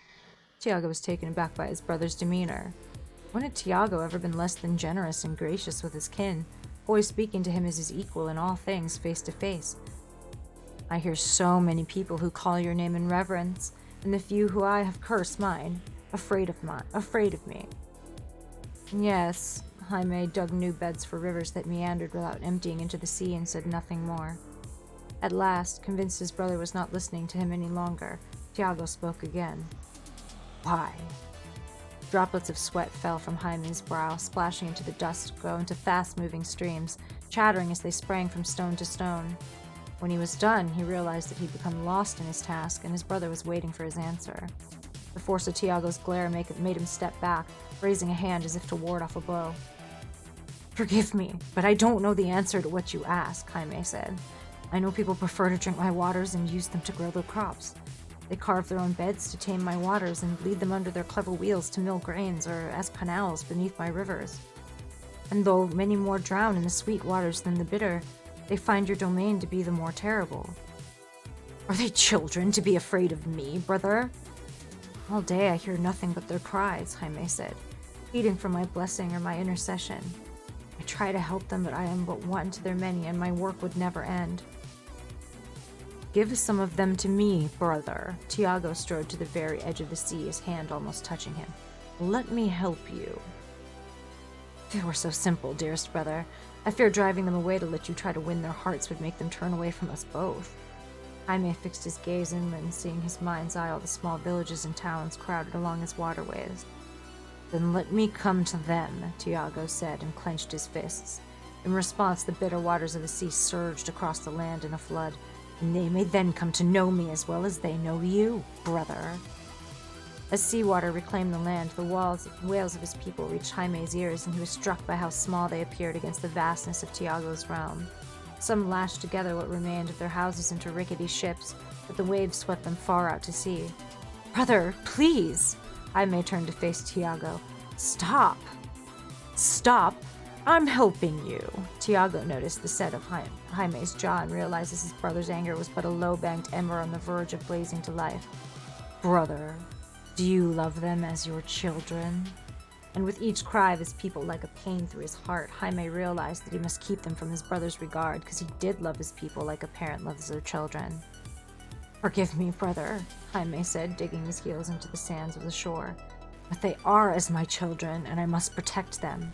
Tiago was taken aback by his brother's demeanor. When had Tiago ever been less than generous and gracious with his kin, always speaking to him as his equal in all things, face to face? "I hear so many people who call your name in reverence, and the few who I have cursed mine, afraid of me." "Yes." Jaime dug new beds for rivers that meandered without emptying into the sea and said nothing more. At last, convinced his brother was not listening to him any longer, Tiago spoke again. "Why?" Droplets of sweat fell from Jaime's brow, splashing into the dust to go into fast-moving streams, chattering as they sprang from stone to stone. When he was done, he realized that he'd become lost in his task, and his brother was waiting for his answer. The force of Tiago's glare made him step back, raising a hand as if to ward off a blow. "Forgive me, but I don't know the answer to what you ask," Jaime said. "I know people prefer to drink my waters and use them to grow their crops. They carve their own beds to tame my waters and lead them under their clever wheels to mill grains or as canals beneath my rivers. And though many more drown in the sweet waters than the bitter, they find your domain to be the more terrible." "Are they children to be afraid of me, brother?" "All day I hear nothing but their cries," Jaime said. pleading for my blessing or my intercession. I try to help them, but I am but one to their many, and my work would never end. Give some of them to me, brother. Tiago strode to the very edge of the sea, his hand almost touching him. Let me help you. If it were so simple, dearest brother. I fear driving them away to let you try to win their hearts would make them turn away from us both. Jaime fixed his gaze inland, seeing his mind's eye all the small villages and towns crowded along his waterways. Then let me come to them, Tiago said, and clenched his fists. In response, the bitter waters of the sea surged across the land in a flood, and they may then come to know me as well as they know you, brother. As seawater reclaimed the land, the wails of his people reached Jaime's ears, and he was struck by how small they appeared against the vastness of Tiago's realm. Some lashed together what remained of their houses into rickety ships, but the waves swept them far out to sea. Brother, please! Jaime turned to face Tiago. Stop! Stop! I'm helping you. Tiago noticed the set of Jaime's jaw and realized his brother's anger was but a low-banked ember on the verge of blazing to life. Brother, do you love them as your children? And with each cry of his people like a pain through his heart, Jaime realized that he must keep them from his brother's regard, because he did love his people like a parent loves their children. Forgive me, brother, Jaime said, digging his heels into the sands of the shore. But they are as my children, and I must protect them.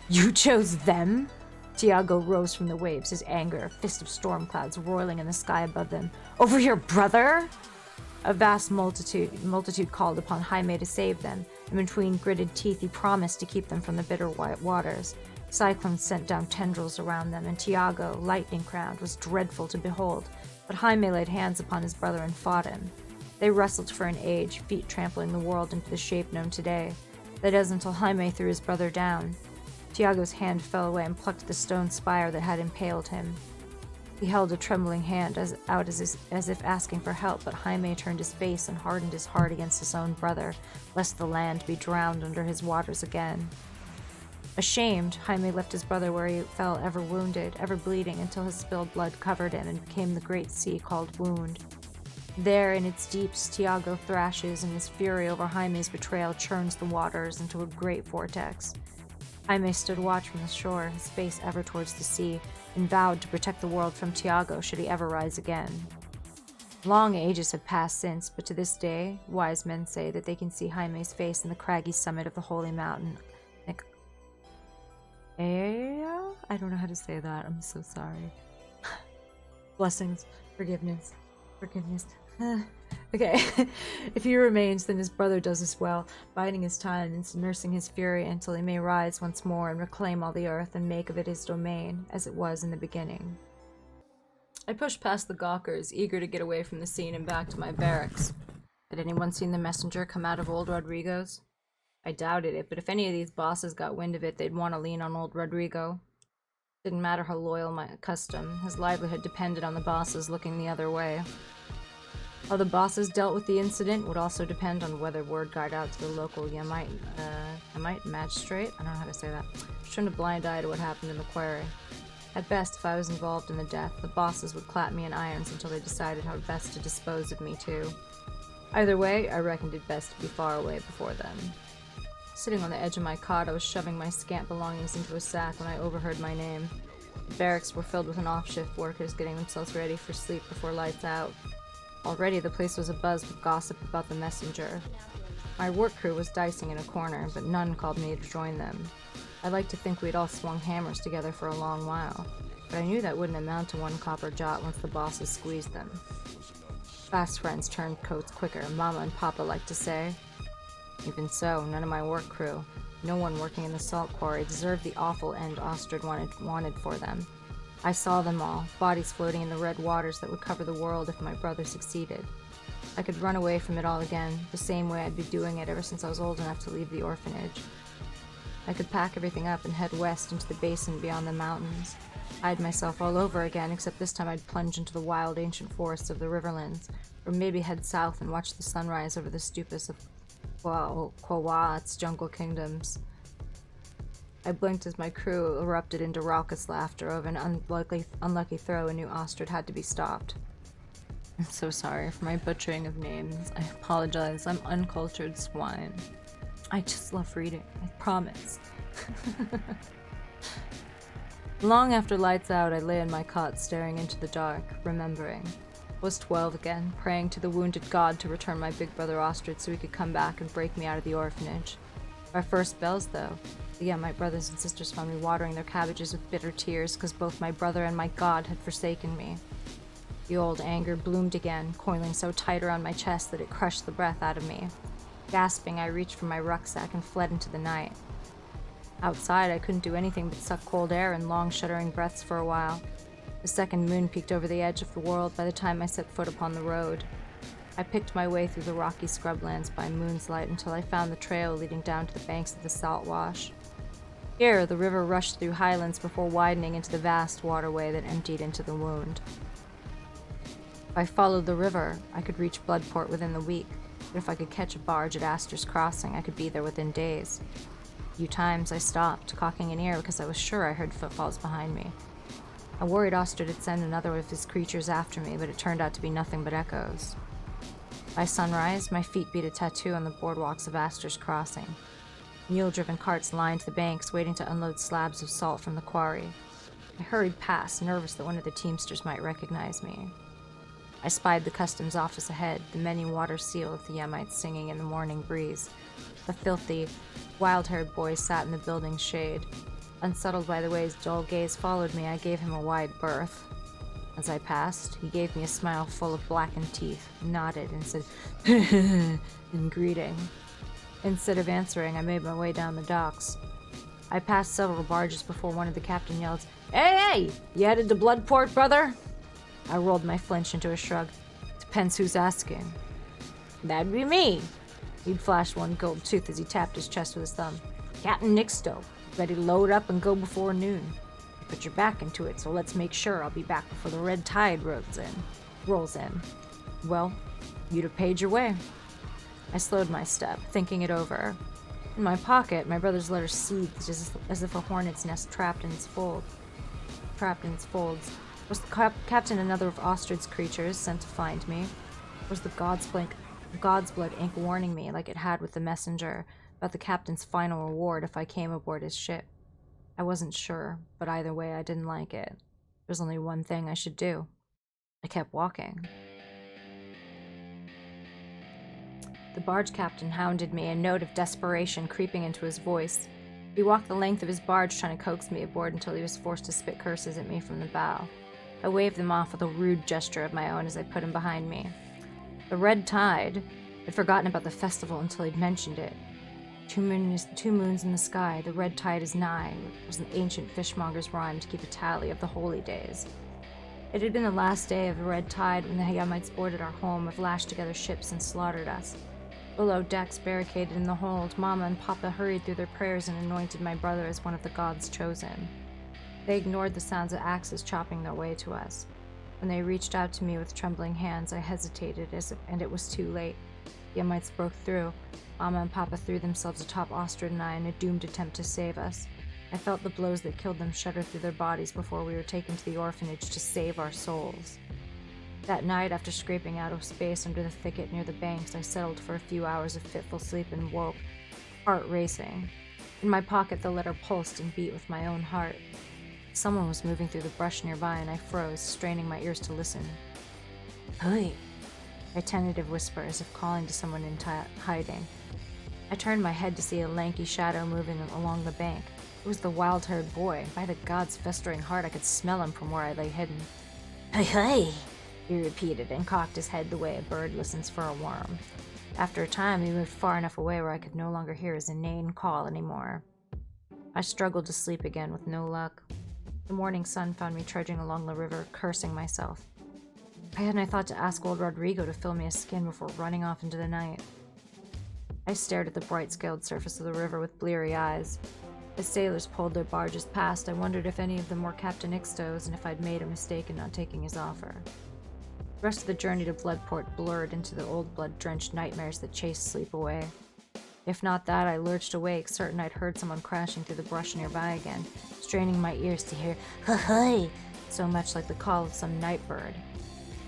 You chose them? Tiago rose from the waves, his anger, a fist of storm clouds roiling in the sky above them. Over your brother? A vast multitude called upon Jaime to save them, and between gritted teeth he promised to keep them from the bitter white waters. Cyclones sent down tendrils around them, and Tiago, lightning-crowned, was dreadful to behold, but Jaime laid hands upon his brother and fought him. They wrestled for an age, feet trampling the world into the shape known today. That is until Jaime threw his brother down. Tiago's hand fell away and plucked the stone spire that had impaled him. He held a trembling hand out as if asking for help, but Jaime turned his face and hardened his heart against his own brother, lest the land be drowned under his waters again. Ashamed, Jaime left his brother where he fell, ever wounded, ever bleeding, until his spilled blood covered him and became the great sea called Wound. There, in its deeps, Tiago thrashes, and his fury over Jaime's betrayal churns the waters into a great vortex. Jaime stood watch from the shore, his face ever towards the sea, and vowed to protect the world from Tiago should he ever rise again. Long ages have passed since, but to this day, wise men say that they can see Jaime's face in the craggy summit of the holy mountain. I don't know how to say that. I'm so sorry. Blessings, forgiveness. Okay. If he remains, then his brother does as well, biding his time and nursing his fury until he may rise once more and reclaim all the earth and make of it his domain, as it was in the beginning. I pushed past the gawkers, eager to get away from the scene and back to my barracks. Had anyone seen the messenger come out of old Rodrigo's? I doubted it, but if any of these bosses got wind of it, they'd want to lean on old Rodrigo. Didn't matter how loyal my custom, his livelihood depended on the bosses looking the other way. How the bosses dealt with the incident would also depend on whether word got out to the local magistrate. I don't know how to say that. Turned a blind eye to what happened in the quarry. At best, if I was involved in the death, the bosses would clap me in irons until they decided how best to dispose of me too. Either way, I reckoned it best to be far away before then. Sitting on the edge of my cot, I was shoving my scant belongings into a sack when I overheard my name. The barracks were filled with an off-shift workers getting themselves ready for sleep before lights out. Already the place was abuzz with gossip about the messenger. My work crew was dicing in a corner, but none called me to join them. I like to think we'd all swung hammers together for a long while, but I knew that wouldn't amount to one copper jot once the bosses squeezed them. Fast friends turned coats quicker, Mama and Papa like to say. Even so, none of my work crew, no one working in the salt quarry, deserved the awful end Ostrich wanted for them. I saw them all, bodies floating in the red waters that would cover the world if my brother succeeded. I could run away from it all again, the same way I'd been doing it ever since I was old enough to leave the orphanage. I could pack everything up and head west into the basin beyond the mountains. Hide myself all over again, except this time I'd plunge into the wild ancient forests of the Riverlands, or maybe head south and watch the sunrise over the stupas of Quawat's jungle kingdoms. I blinked as my crew erupted into raucous laughter over an unlucky throw and knew Ostrich had to be stopped. I'm so sorry for my butchering of names. I apologize. I'm uncultured swine. I just love reading, I promise. Long after lights out, I lay in my cot staring into the dark, remembering. I was 12 again, praying to the wounded god to return my big brother Ostrich so he could come back and break me out of the orphanage. Our first bells, though. Yeah, my brothers and sisters found me watering their cabbages with bitter tears because both my brother and my god had forsaken me. The old anger bloomed again, coiling so tight around my chest that it crushed the breath out of me. Gasping, I reached for my rucksack and fled into the night. Outside, I couldn't do anything but suck cold air and long, shuddering breaths for a while. The second moon peeked over the edge of the world by the time I set foot upon the road. I picked my way through the rocky scrublands by moon's light until I found the trail leading down to the banks of the salt wash. Here, the river rushed through highlands before widening into the vast waterway that emptied into the Wound. If I followed the river, I could reach Bloodport within the week, but if I could catch a barge at Astor's Crossing, I could be there within days. A few times I stopped, cocking an ear because I was sure I heard footfalls behind me. I worried Oster would send another of his creatures after me, but it turned out to be nothing but echoes. By sunrise, my feet beat a tattoo on the boardwalks of Astor's Crossing. Mule-driven carts lined the banks, waiting to unload slabs of salt from the quarry. I hurried past, nervous that one of the teamsters might recognize me. I spied the customs office ahead, the many water seal of the Yemites singing in the morning breeze. The filthy, wild-haired boy sat in the building's shade. Unsettled by the way his dull gaze followed me, I gave him a wide berth. As I passed, he gave me a smile full of blackened teeth, nodded, and said, in greeting. Instead of answering, I made my way down the docks. I passed several barges before one of the captain yelled, Hey! You headed to Bloodport, brother?" I rolled my flinch into a shrug. "Depends who's asking." "That'd be me." He'd flashed one gold tooth as he tapped his chest with his thumb. "Captain Nixto, ready to load up and go before noon. You put your back into it, so let's make sure I'll be back before the red tide rolls in. Well, you'd have paid your way." I slowed my step, thinking it over. In my pocket, my brother's letter seethed as if a hornet's nest trapped in its folds. Was the captain another of Ostrich's creatures sent to find me? Was the God's blood ink warning me, like it had with the messenger, about the captain's final reward if I came aboard his ship? I wasn't sure, but either way I didn't like it. There was only one thing I should do. I kept walking. The barge captain hounded me, a note of desperation creeping into his voice. He walked the length of his barge trying to coax me aboard until he was forced to spit curses at me from the bow. I waved them off with a rude gesture of my own as I put him behind me. The red tide. I'd forgotten about the festival until he'd mentioned it. 2 moons in the sky, the red tide is nigh, was an ancient fishmonger's rhyme to keep a tally of the holy days. It had been the last day of the red tide when the Yemites boarded our home of lashed-together ships and slaughtered us. Below decks, barricaded in the hold, Mama and Papa hurried through their prayers and anointed my brother as one of the gods chosen. They ignored the sounds of axes chopping their way to us. When they reached out to me with trembling hands, I hesitated, and it was too late. The Yemites broke through. Mama and Papa threw themselves atop Ostrich and I in a doomed attempt to save us. I felt the blows that killed them shudder through their bodies before we were taken to the orphanage to save our souls. That night, after scraping out of space under the thicket near the banks, I settled for a few hours of fitful sleep and woke, heart racing. In my pocket, the letter pulsed and beat with my own heart. Someone was moving through the brush nearby, and I froze, straining my ears to listen. "Hey!" A tentative whisper, as if calling to someone in hiding. I turned my head to see a lanky shadow moving along the bank. It was the wild-haired boy. By the god's festering heart, I could smell him from where I lay hidden. "Hey, hey!" he repeated, and cocked his head the way a bird listens for a worm. After a time, he moved far enough away where I could no longer hear his inane call anymore. I struggled to sleep again with no luck. The morning sun found me trudging along the river, cursing myself. Why hadn't I thought to ask old Rodrigo to fill me a skin before running off into the night? I stared at the bright-scaled surface of the river with bleary eyes. As sailors pulled their barges past, I wondered if any of them were Captain Ixto's and if I'd made a mistake in not taking his offer. The rest of the journey to Bloodport blurred into the old blood-drenched nightmares that chased sleep away. If not that, I lurched awake, certain I'd heard someone crashing through the brush nearby again, straining my ears to hear "ha-hay," so much like the call of some night bird.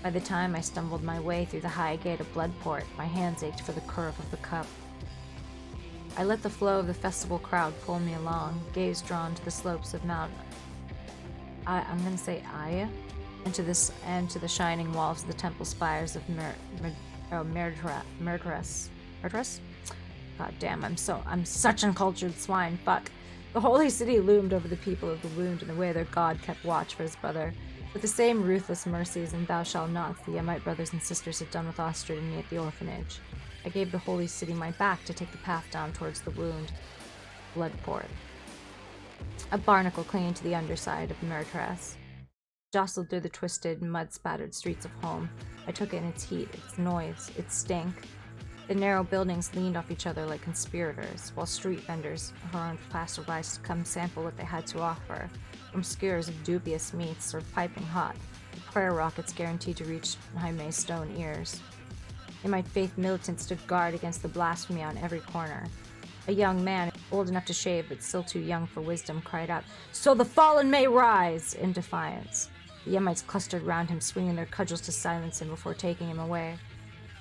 By the time I stumbled my way through the high gate of Bloodport, my hands ached for the curve of the cup. I let the flow of the festival crowd pull me along, gaze drawn to the slopes of Mount I'm gonna say Aya, and to the shining walls of the temple spires of Murderess. God damn, I'm such uncultured swine. Fuck. The holy city loomed over the people of the wound in the way their god kept watch for his brother. With the same ruthless mercies and thou shalt nots the Yemite brothers and sisters had done with Ostrich and me at the orphanage. I gave the holy city my back to take the path down towards the wound. Bloodport. A barnacle clinging to the underside of Murderess. Jostled through the twisted, mud-spattered streets of home. I took in its heat, its noise, its stink. The narrow buildings leaned off each other like conspirators, while street vendors hurried passersby to come sample what they had to offer, from skewers of dubious meats served piping hot, to prayer rockets guaranteed to reach Jaime's stone ears. In my faith, militants stood guard against the blasphemy on every corner. A young man, old enough to shave but still too young for wisdom, cried out, "So the fallen may rise!" in defiance. The Yemites clustered round him, swinging their cudgels to silence him before taking him away.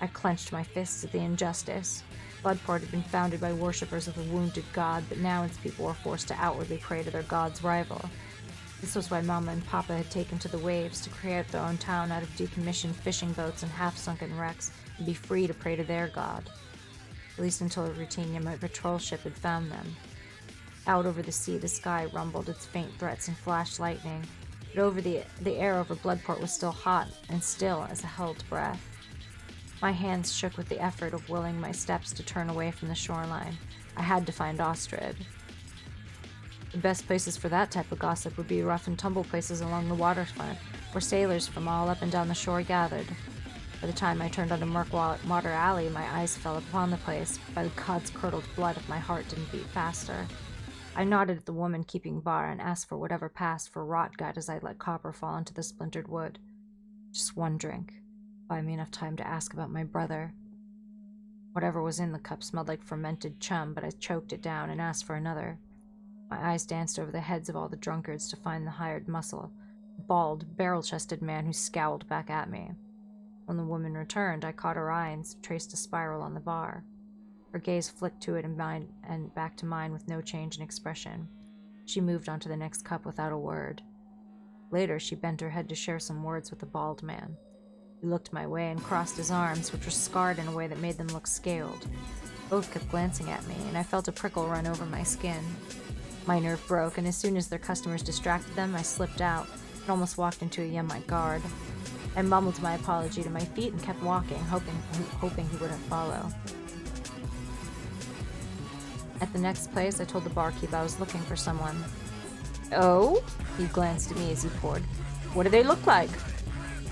I clenched my fists at the injustice. Bloodport had been founded by worshippers of the wounded god, but now its people were forced to outwardly pray to their god's rival. This was why Mama and Papa had taken to the waves to create their own town out of decommissioned fishing boats and half-sunken wrecks and be free to pray to their god. At least until a routine Yemite patrol ship had found them. Out over the sea, the sky rumbled its faint threats and flashed lightning, but over the air over Bloodport was still hot and still as a held breath. My hands shook with the effort of willing my steps to turn away from the shoreline. I had to find Ostrich. The best places for that type of gossip would be rough and tumble places along the waterfront, where sailors from all up and down the shore gathered. By the time I turned onto Murkwater Alley, my eyes fell upon the place. By the god's curdled blood, if my heart didn't beat faster. I nodded at the woman keeping bar and asked for whatever passed for rot gut as I let copper fall into the splintered wood. Just one drink. Buy me enough time to ask about my brother. Whatever was in the cup smelled like fermented chum, but I choked it down and asked for another. My eyes danced over the heads of all the drunkards to find the hired muscle, a bald, barrel-chested man who scowled back at me. When the woman returned, I caught her eye and traced a spiral on the bar. Her gaze flicked to it and back to mine with no change in expression. She moved on to the next cup without a word. Later, she bent her head to share some words with the bald man. He looked my way and crossed his arms, which were scarred in a way that made them look scaled. Both kept glancing at me, and I felt a prickle run over my skin. My nerve broke, and as soon as their customers distracted them, I slipped out and almost walked into a Yemite guard. I mumbled my apology to my feet and kept walking, hoping he wouldn't follow. At the next place, I told the barkeep I was looking for someone. "Oh?" He glanced at me as he poured. "What do they look like?"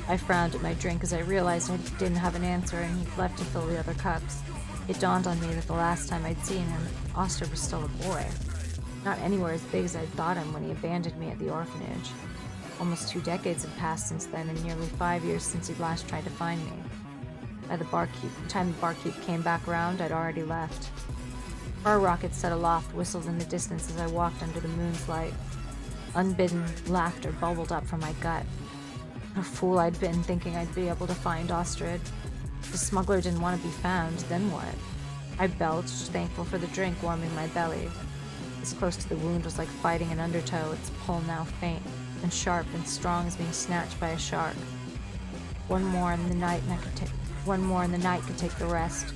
I frowned at my drink as I realized I didn't have an answer and he'd left to fill the other cups. It dawned on me that the last time I'd seen him, Ostrich was still a boy. Not anywhere as big as I'd thought him when he abandoned me at the orphanage. Almost 2 decades had passed since then, and nearly 5 years since he'd last tried to find me. By the time the barkeep came back round, I'd already left. Car rockets set aloft whistled in the distance as I walked under the moon's light. Unbidden laughter bubbled up from my gut. What a fool I'd been thinking I'd be able to find Ostrich. If the smuggler didn't want to be found, then what? I belched, thankful for the drink warming my belly. This close to the wound was like fighting an undertow, its pull now faint and sharp and strong as being snatched by a shark. One more in the night could take the rest.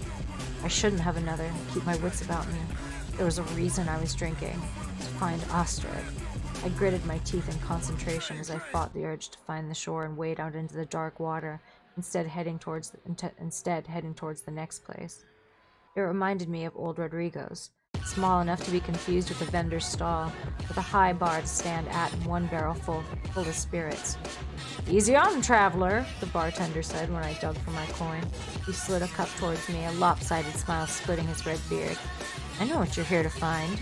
I shouldn't have another, keep my wits about me. There was a reason I was drinking, to find Ostrich. I gritted my teeth in concentration as I fought the urge to find the shore and wade out into the dark water, instead heading towards the next place. It reminded me of old Rodrigo's, small enough to be confused with a vendor's stall, with a high bar to stand at and one barrel full of spirits. "Easy on, traveler," the bartender said when I dug for my coin. He slid a cup towards me, a lopsided smile splitting his red beard. "I know what you're here to find."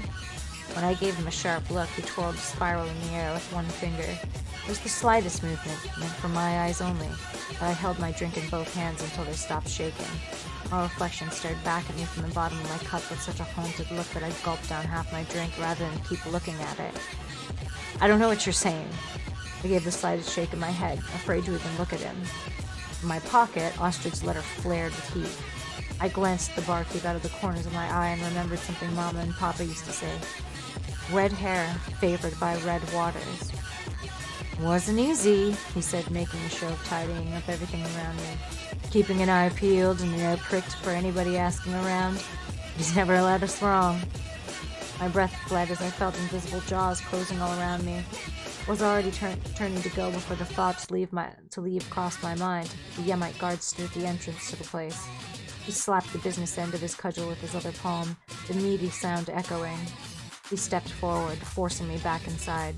When I gave him a sharp look, he twirled a spiral in the air with one finger. It was the slightest movement, meant for my eyes only, but I held my drink in both hands until they stopped shaking. My reflection stared back at me from the bottom of my cup with such a haunted look that I gulped down half my drink rather than keep looking at it. "I don't know what you're saying." I gave the slightest shake of my head, afraid to even look at him. In my pocket, Ostrich's letter flared with heat. I glanced at the barkeep out of the corners of my eye and remembered something Mama and Papa used to say. Red hair favored by red waters. Wasn't easy, he said, making a show of tidying up everything around me, keeping an eye peeled and an ear pricked for anybody asking around. He's never led us wrong. My breath fled as I felt invisible jaws closing all around me. Was already turning to go before the thought to leave crossed my mind. The Yemite guard stood at the entrance to the place. He slapped the business end of his cudgel with his other palm, the meaty sound echoing. He stepped forward, forcing me back inside.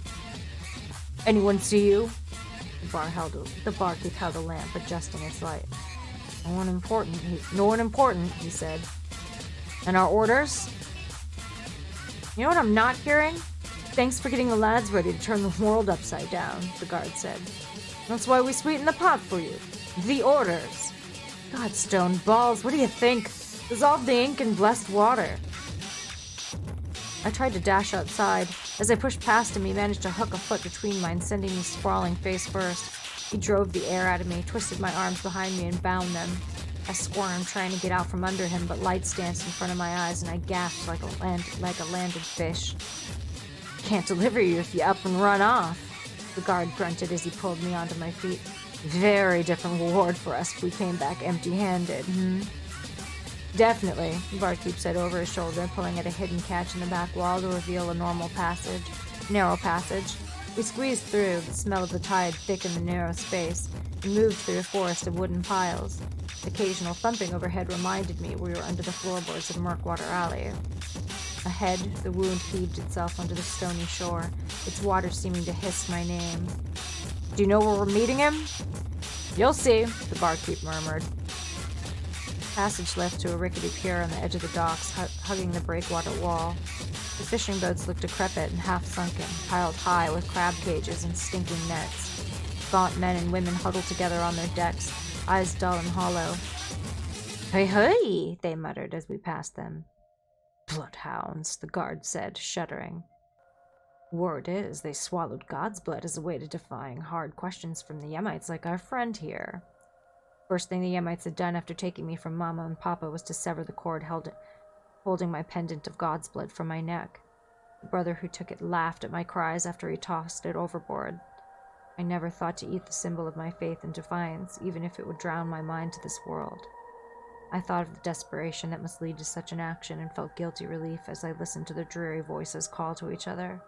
Anyone see you? The barkeep held a lamp, adjusting its light. No one important, he said. And our orders? You know what I'm not hearing? Thanks for getting the lads ready to turn the world upside down, the guard said. That's why we sweeten the pot for you. The orders. Godstone balls, what do you think? Dissolve the ink in blessed water. I tried to dash outside. As I pushed past him, he managed to hook a foot between mine, sending me sprawling face first. He drove the air out of me, twisted my arms behind me, and bound them. I squirmed, trying to get out from under him, but lights danced in front of my eyes, and I gasped like a landed fish. Can't deliver you if you up and run off, the guard grunted as he pulled me onto my feet. Very different reward for us if we came back empty-handed, Definitely, the barkeep said over his shoulder, pulling at a hidden catch in the back wall to reveal a narrow passage. We squeezed through, the smell of the tide thick in the narrow space, and moved through a forest of wooden piles. Occasional thumping overhead reminded me we were under the floorboards of Murkwater Alley. Ahead, the wound heaved itself onto the stony shore, its water seeming to hiss my name. Do you know where we're meeting him? You'll see, the barkeep murmured. The passage led to a rickety pier on the edge of the docks, hugging the breakwater wall. The fishing boats looked decrepit and half-sunken, piled high with crab cages and stinking nets. Gaunt men and women huddled together on their decks, eyes dull and hollow. Hey, hey, they muttered as we passed them. Bloodhounds, the guard said, shuddering. Word is, they swallowed God's blood as a way to defying hard questions from the Yemites like our friend here. First thing the Yemites had done after taking me from Mama and Papa was to sever the cord holding my pendant of God's blood from my neck. The brother who took it laughed at my cries after he tossed it overboard. I never thought to eat the symbol of my faith in defiance, even if it would drown my mind to this world. I thought of the desperation that must lead to such an action and felt guilty relief as I listened to the dreary voices call to each other.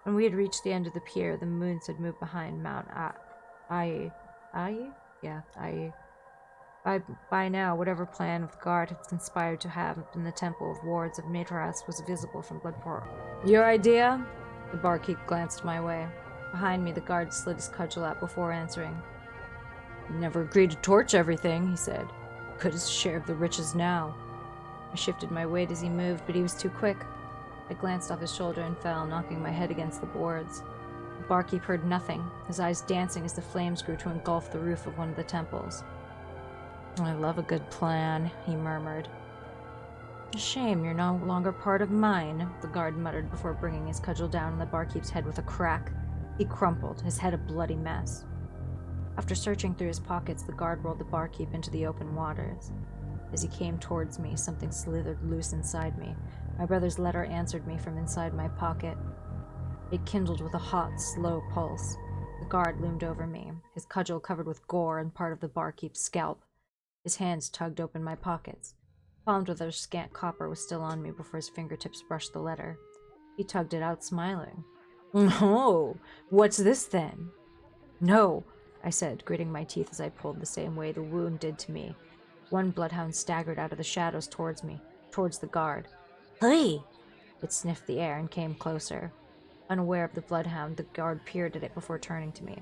When we had reached the end of the pier, the moons had moved behind Mount Ai. By now, whatever plan of the guard had conspired to have in the temple of wards of Matras was visible from Bloodport. Your idea? The barkeep glanced my way. Behind me, the guard slid his cudgel out before answering. You never agreed to torch everything, he said. Could his share of the riches now. I shifted my weight as he moved, but he was too quick. I glanced off his shoulder and fell, knocking my head against the boards. The barkeep heard nothing, his eyes dancing as the flames grew to engulf the roof of one of the temples. I love a good plan, he murmured. A shame you're no longer part of mine, the guard muttered before bringing his cudgel down on the barkeep's head with a crack. He crumpled, his head a bloody mess. After searching through his pockets, the guard rolled the barkeep into the open waters. As he came towards me, something slithered loose inside me. My brother's letter answered me from inside my pocket. It kindled with a hot, slow pulse. The guard loomed over me, his cudgel covered with gore and part of the barkeep's scalp. His hands tugged open my pockets. Palmed with their scant copper was still on me before his fingertips brushed the letter. He tugged it out, smiling. Oh, what's this then? No, I said, gritting my teeth as I pulled the same way the wound did to me. One bloodhound staggered out of the shadows towards me, towards the guard. Hey! It sniffed the air and came closer. Unaware of the bloodhound, the guard peered at it before turning to me.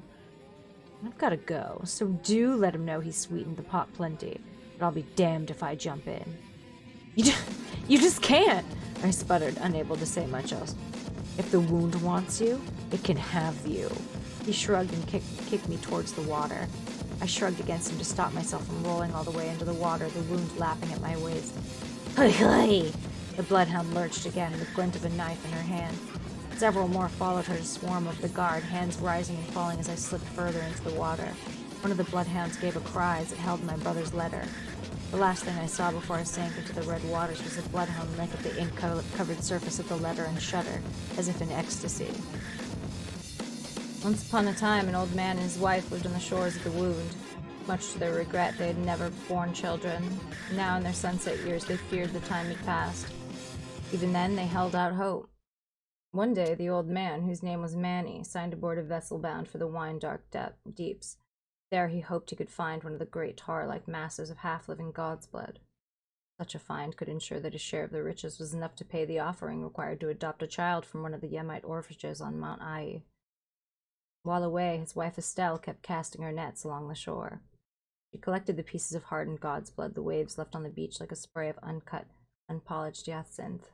I've got to go, so do let him know he sweetened the pot plenty, but I'll be damned if I jump in. You just can't, I sputtered, unable to say much else. If the wound wants you, it can have you. He shrugged and kicked me towards the water. I shrugged against him to stop myself from rolling all the way into the water, the wound lapping at my waist. Hey, hey! The bloodhound lurched again, the glint of a knife in her hand. Several more followed her to swarm over the guard, hands rising and falling as I slipped further into the water. One of the bloodhounds gave a cry as it held my brother's letter. The last thing I saw before I sank into the red waters was a bloodhound lick at the ink-covered surface of the letter and shudder, as if in ecstasy. Once upon a time, an old man and his wife lived on the shores of the Wound. Much to their regret, they had never born children. Now, in their sunset years, they feared the time had passed. Even then, they held out hope. One day, the old man, whose name was Manny, signed aboard a vessel bound for the wine-dark deeps. There he hoped he could find one of the great tar-like masses of half-living god's blood. Such a find could ensure that his share of the riches was enough to pay the offering required to adopt a child from one of the Yemite orphanages on Mount Ai. While away, his wife Estelle kept casting her nets along the shore. She collected the pieces of hardened god's blood the waves left on the beach like a spray of uncut, unpolished hyacinth.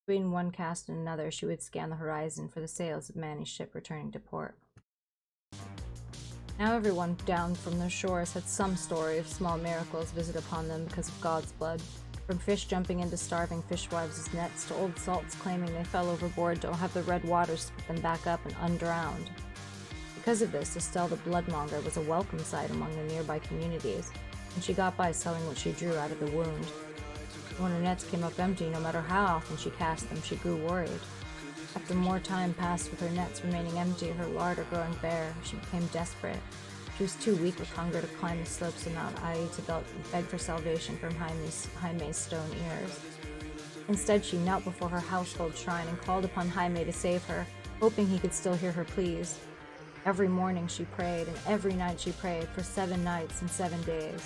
Between one cast and another, she would scan the horizon for the sails of Manny's ship returning to port. Now everyone down from their shores had some story of small miracles visited upon them because of God's blood, from fish jumping into starving fishwives' nets to old salts claiming they fell overboard to have the red waters spit them back up and undrowned. Because of this, Estelle the Bloodmonger was a welcome sight among the nearby communities, and she got by selling what she drew out of the wound. When her nets came up empty, no matter how often she cast them, she grew worried. After more time passed with her nets remaining empty, her larder growing bare, she became desperate. She was too weak with hunger to climb the slopes of Mount Ai to beg for salvation from Jaime's stone ears. Instead, she knelt before her household shrine and called upon Jaime to save her, hoping he could still hear her pleas. Every morning she prayed, and every night she prayed, for 7 nights and 7 days.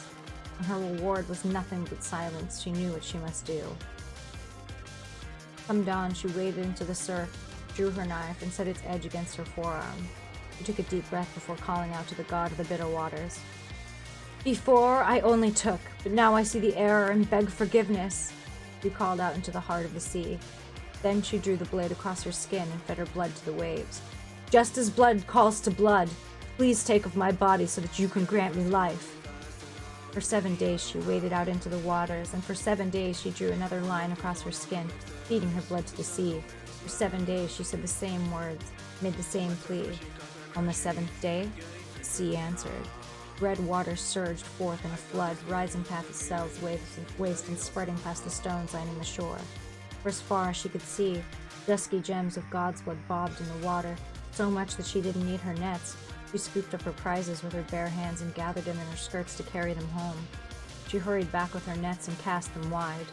When her reward was nothing but silence, she knew what she must do. Come dawn, she waded into the surf, drew her knife, and set its edge against her forearm. She took a deep breath before calling out to the god of the bitter waters. "Before I only took, but now I see the error and beg forgiveness," she called out into the heart of the sea. Then she drew the blade across her skin and fed her blood to the waves. "Just as blood calls to blood, please take of my body so that you can grant me life." For 7 days she waded out into the waters, and for 7 days she drew another line across her skin, feeding her blood to the sea. For 7 days she said the same words, made the same plea. On the 7th day, the sea answered. Red water surged forth in a flood, rising past Estelle's waist and spreading past the stones lining the shore. For as far as she could see, dusky gems of god's blood bobbed in the water, so much that she didn't need her nets. She scooped up her prizes with her bare hands and gathered them in her skirts to carry them home. She hurried back with her nets and cast them wide.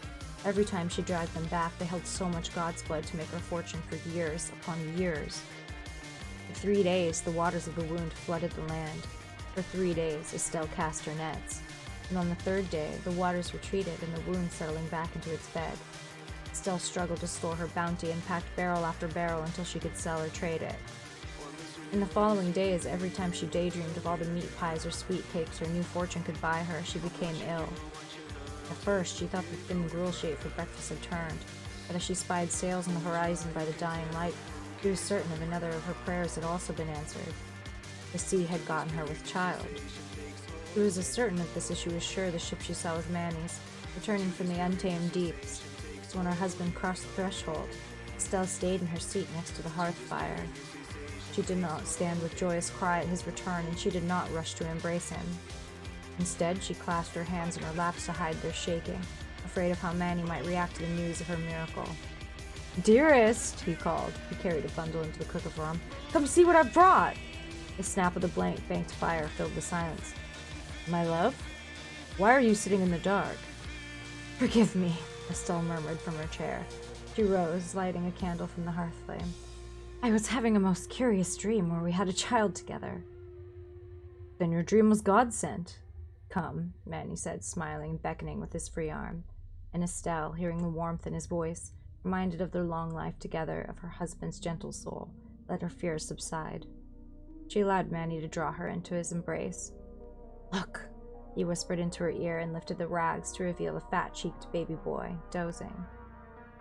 Every time she dragged them back, they held so much god's blood to make her fortune for years upon years. For 3 days, the waters of the wound flooded the land. For 3 days, Estelle cast her nets. And on the 3rd day, the waters retreated and the wound settling back into its bed. Estelle struggled to store her bounty and packed barrel after barrel until she could sell or trade it. In the following days, every time she daydreamed of all the meat pies or sweet cakes her new fortune could buy her, she became ill. At first, she thought the thin gruel she ate for breakfast had turned, but as she spied sails on the horizon by the dying light, she was certain of another of her prayers had also been answered. The sea had gotten her with child. She was as certain of this as she was sure the ship she saw was Manny's, returning from the untamed deeps. So when her husband crossed the threshold, Estelle stayed in her seat next to the hearth fire. She did not stand with joyous cry at his return, and she did not rush to embrace him. Instead, she clasped her hands in her laps to hide their shaking, afraid of how Manny might react to the news of her miracle. "Dearest," he called. He carried a bundle into the crook of her arm. "Come see what I've brought!" The snap of the banked fire filled the silence. "My love? Why are you sitting in the dark?" "Forgive me," Estelle murmured from her chair. She rose, lighting a candle from the hearth flame. "I was having a most curious dream where we had a child together." "Then your dream was God sent." "Come," Manny said, smiling and beckoning with his free arm. And Estelle, hearing the warmth in his voice, reminded of their long life together, of her husband's gentle soul, let her fears subside. She allowed Manny to draw her into his embrace. "Look," he whispered into her ear and lifted the rags to reveal a fat-cheeked baby boy, dozing.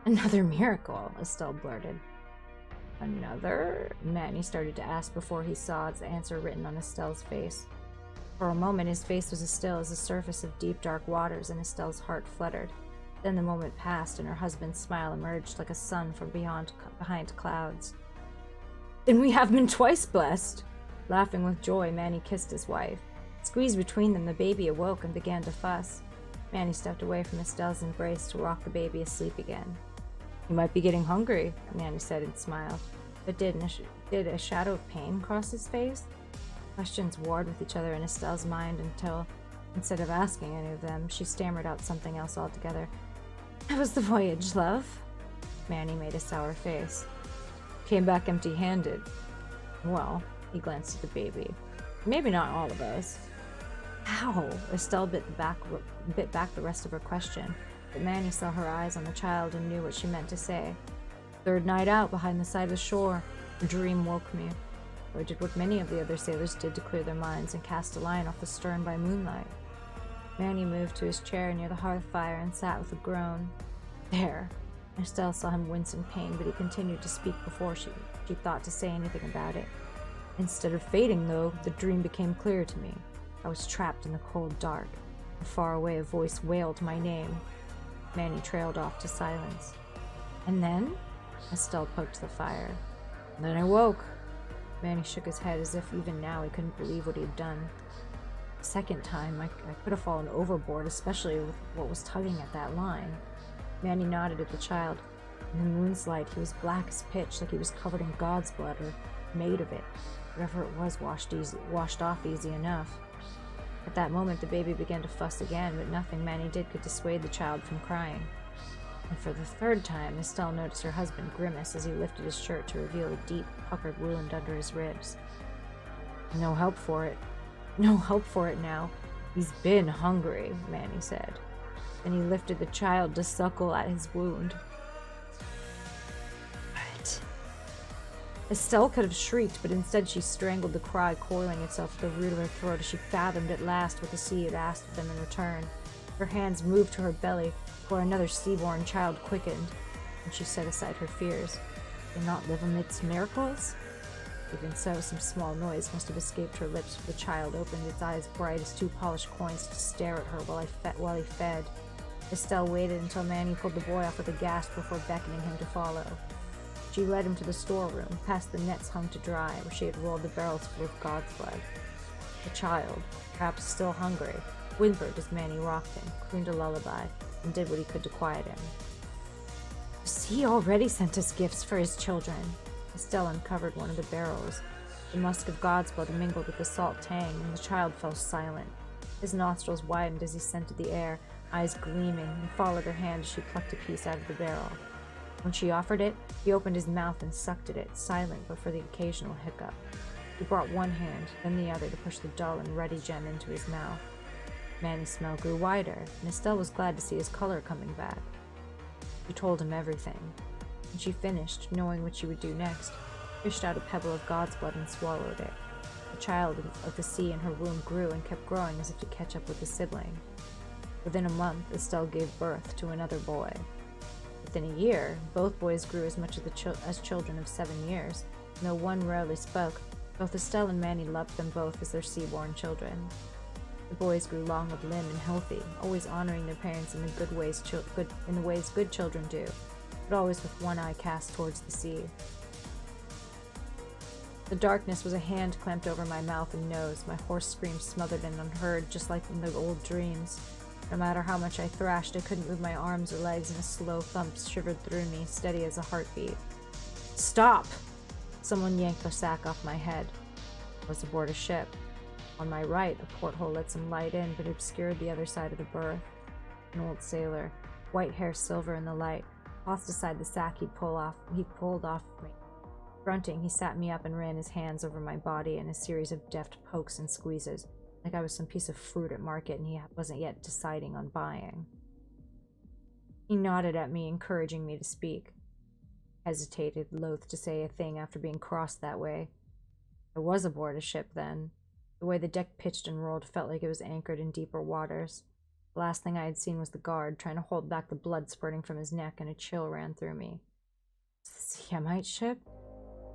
"Another miracle," Estelle blurted. "Another?" Manny started to ask before he saw its answer written on Estelle's face. For a moment his face was as still as the surface of deep dark waters, and Estelle's heart fluttered. Then the moment passed, and her husband's smile emerged like a sun from behind clouds. "Then we have been twice blessed!" Laughing with joy, Manny kissed his wife. Squeezed between them, the baby awoke and began to fuss. Manny stepped away from Estelle's embrace to rock the baby asleep again. "You might be getting hungry," Manny said and smiled. But did a shadow of pain cross his face? Questions warred with each other in Estelle's mind until, instead of asking any of them, she stammered out something else altogether. "How was the voyage, love?" Manny made a sour face. "Came back empty-handed." "Well," he glanced at the baby. "Maybe not all of us." "How?" Estelle bit back the rest of her question, but Manny saw her eyes on the child and knew what she meant to say. "Third night out behind the side of the shore. A dream woke me. I did what many of the other sailors did to clear their minds and cast a line off the stern by moonlight." Manny moved to his chair near the hearth fire and sat with a groan. "There." Estelle saw him wince in pain, but he continued to speak before she thought to say anything about it. "Instead of fading, though, the dream became clear to me. I was trapped in the cold dark, and far away a voice wailed my name." Manny trailed off to silence. "And then?" Estelle poked the fire. "Then I woke." Manny shook his head as if even now he couldn't believe what he had done. The second time, I could have fallen overboard, especially with what was tugging at that line. Manny nodded at the child. In the moon's light, he was black as pitch, like he was covered in God's blood or made of it. Whatever it was washed off easy enough. At that moment, the baby began to fuss again, but nothing Manny did could dissuade the child from crying. And for the third time, Estelle noticed her husband grimace as he lifted his shirt to reveal a deep, puckered wound under his ribs. "No help for it. No help for it now. He's been hungry," Manny said. Then he lifted the child to suckle at his wound. What? Estelle could have shrieked, but instead she strangled the cry, coiling itself to the root of her throat as she fathomed at last what the sea had asked of them in return. Her hands moved to her belly, where another sea-born child quickened, and she set aside her fears. Did not live amidst miracles? Even so, some small noise must have escaped her lips, for the child opened its eyes bright as two polished coins to stare at her while he fed. Estelle waited until Manny pulled the boy off with a gasp before beckoning him to follow. She led him to the storeroom, past the nets hung to dry, where she had rolled the barrels full of God's blood. The child, perhaps still hungry, whimpered as Manny rocked him, crooned a lullaby, and did what he could to quiet him. The sea already sent us gifts for his children. Estelle uncovered one of the barrels. The musk of God's blood mingled with the salt tang, and the child fell silent. His nostrils widened as he scented the air, eyes gleaming, and followed her hand as she plucked a piece out of the barrel. When she offered it, he opened his mouth and sucked at it, silent but for the occasional hiccup. He brought one hand, then the other, to push the dull and ruddy gem into his mouth. Manny's smell grew wider, and Estelle was glad to see his color coming back. She told him everything. When she finished, knowing what she would do next, fished out a pebble of God's blood and swallowed it. The child of the sea in her womb grew and kept growing as if to catch up with a sibling. Within a month, Estelle gave birth to another boy. Within a year, both boys grew as much as children of 7 years, and though one rarely spoke, both Estelle and Manny loved them both as their sea-born children. The boys grew long of limb and healthy, always honoring their parents in the ways good children do, but always with one eye cast towards the sea. The darkness was a hand clamped over my mouth and nose, my hoarse screams smothered and unheard, just like in the old dreams. No matter how much I thrashed, I couldn't move my arms or legs, and a slow thump shivered through me, steady as a heartbeat. "Stop!" Someone yanked the sack off my head. I was aboard a ship. On my right, a porthole let some light in, but obscured the other side of the berth. An old sailor, white hair silver in the light, tossed aside the sack he pulled off me. Grunting, he sat me up and ran his hands over my body in a series of deft pokes and squeezes, like I was some piece of fruit at market and he wasn't yet deciding on buying. He nodded at me, encouraging me to speak. Hesitated, loath to say a thing after being crossed that way. I was aboard a ship then. The way the deck pitched and rolled felt like it was anchored in deeper waters. The last thing I had seen was the guard, trying to hold back the blood spurting from his neck, and a chill ran through me. Was this a Yemite ship?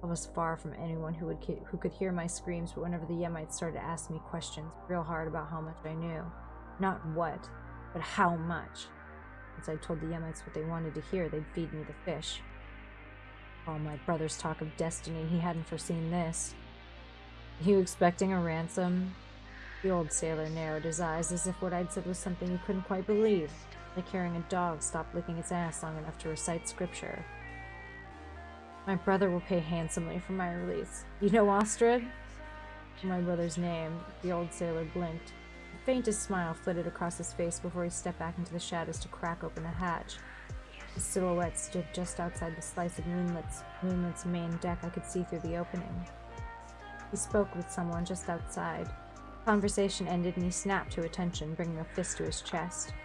I was far from anyone who could hear my screams, but whenever the Yemites started to ask me questions real hard about how much I knew, not what, but how much. Once I told the Yemites what they wanted to hear, they'd feed me the fish. All my brother's talk of destiny, he hadn't foreseen this. You expecting a ransom? The old sailor narrowed his eyes as if what I'd said was something he couldn't quite believe, like hearing a dog stop licking its ass long enough to recite scripture. My brother will pay handsomely for my release. You know Ostrich? My brother's name. The old sailor blinked. The faintest smile flitted across his face before he stepped back into the shadows to crack open the hatch. His silhouette stood just outside the slice of moonlight's main deck I could see through the opening. He spoke with someone just outside. Conversation ended and he snapped to attention, bringing a fist to his chest.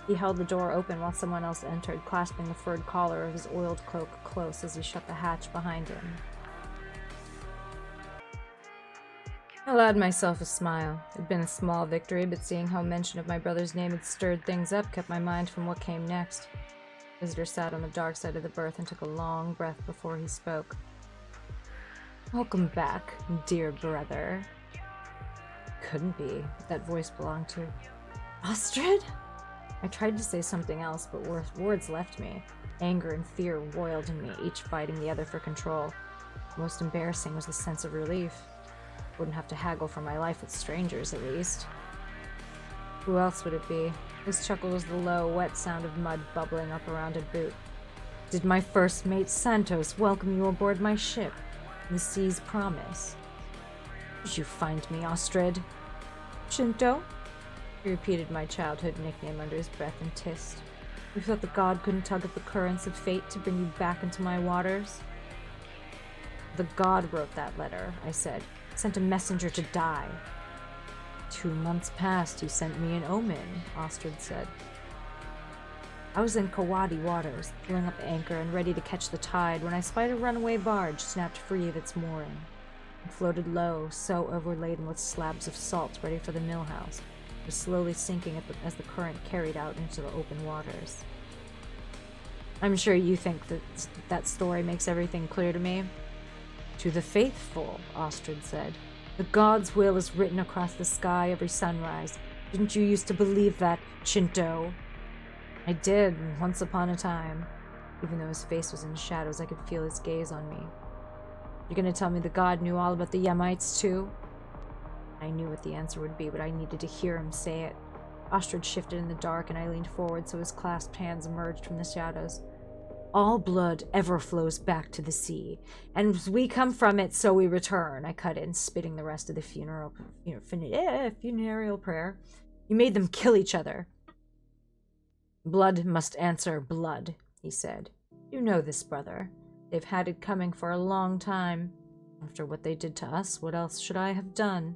He held the door open while someone else entered, clasping the furred collar of his oiled cloak close as he shut the hatch behind him. I allowed myself a smile. It had been a small victory, but seeing how mention of my brother's name had stirred things up kept my mind from what came next. The visitor sat on the dark side of the berth and took a long breath before he spoke. Welcome back, dear brother. Couldn't be what that voice belonged to. Ostrich? I tried to say something else, but words left me. Anger and fear roiled in me, each fighting the other for control. Most embarrassing was the sense of relief. Wouldn't have to haggle for my life with strangers, at least. Who else would it be? His chuckle was the low, wet sound of mud bubbling up around a boot. Did my first mate Santos welcome you aboard my ship? The sea's promise. Did you find me, Ostrich? Shinto? He repeated my childhood nickname under his breath and hissed. You thought the god couldn't tug at the currents of fate to bring you back into my waters? The god wrote that letter, I said. Sent a messenger to die. 2 months past, he sent me an omen, Ostrich said. I was in Kawadi waters, pulling up anchor and ready to catch the tide when I spied a runaway barge snapped free of its mooring. It floated low, so overladen with slabs of salt ready for the millhouse. It was slowly sinking as the current carried out into the open waters. I'm sure you think that story makes everything clear to me. To the faithful, Ostrich said. The god's will is written across the sky every sunrise. Didn't you used to believe that, Shinto? I did, once upon a time. Even though his face was in shadows, I could feel his gaze on me. You're gonna tell me the god knew all about the Yemites, too? I knew what the answer would be, but I needed to hear him say it. Ostrich shifted in the dark, and I leaned forward so his clasped hands emerged from the shadows. All blood ever flows back to the sea, and as we come from it, so we return, I cut in, spitting the rest of the funereal prayer. You made them kill each other. Blood must answer blood, he said. You know this, brother. They've had it coming for a long time. After what they did to us, what else should I have done?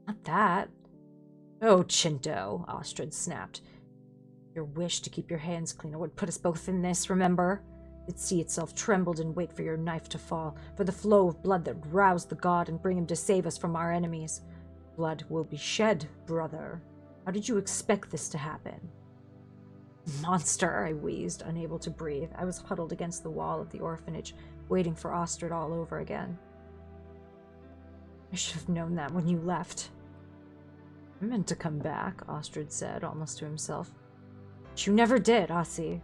Not that. Oh, Chinto, Ostrich snapped. Your wish to keep your hands clean would put us both in this, remember? The sea itself trembled in wait for your knife to fall, for the flow of blood that would rouse the god and bring him to save us from our enemies. Blood will be shed, brother. How did you expect this to happen? Monster, I wheezed, unable to breathe. I was huddled against the wall of the orphanage, waiting for Ostrich all over again. I should have known that when you left. I meant to come back, Ostrich said, almost to himself. But you never did, Ossie.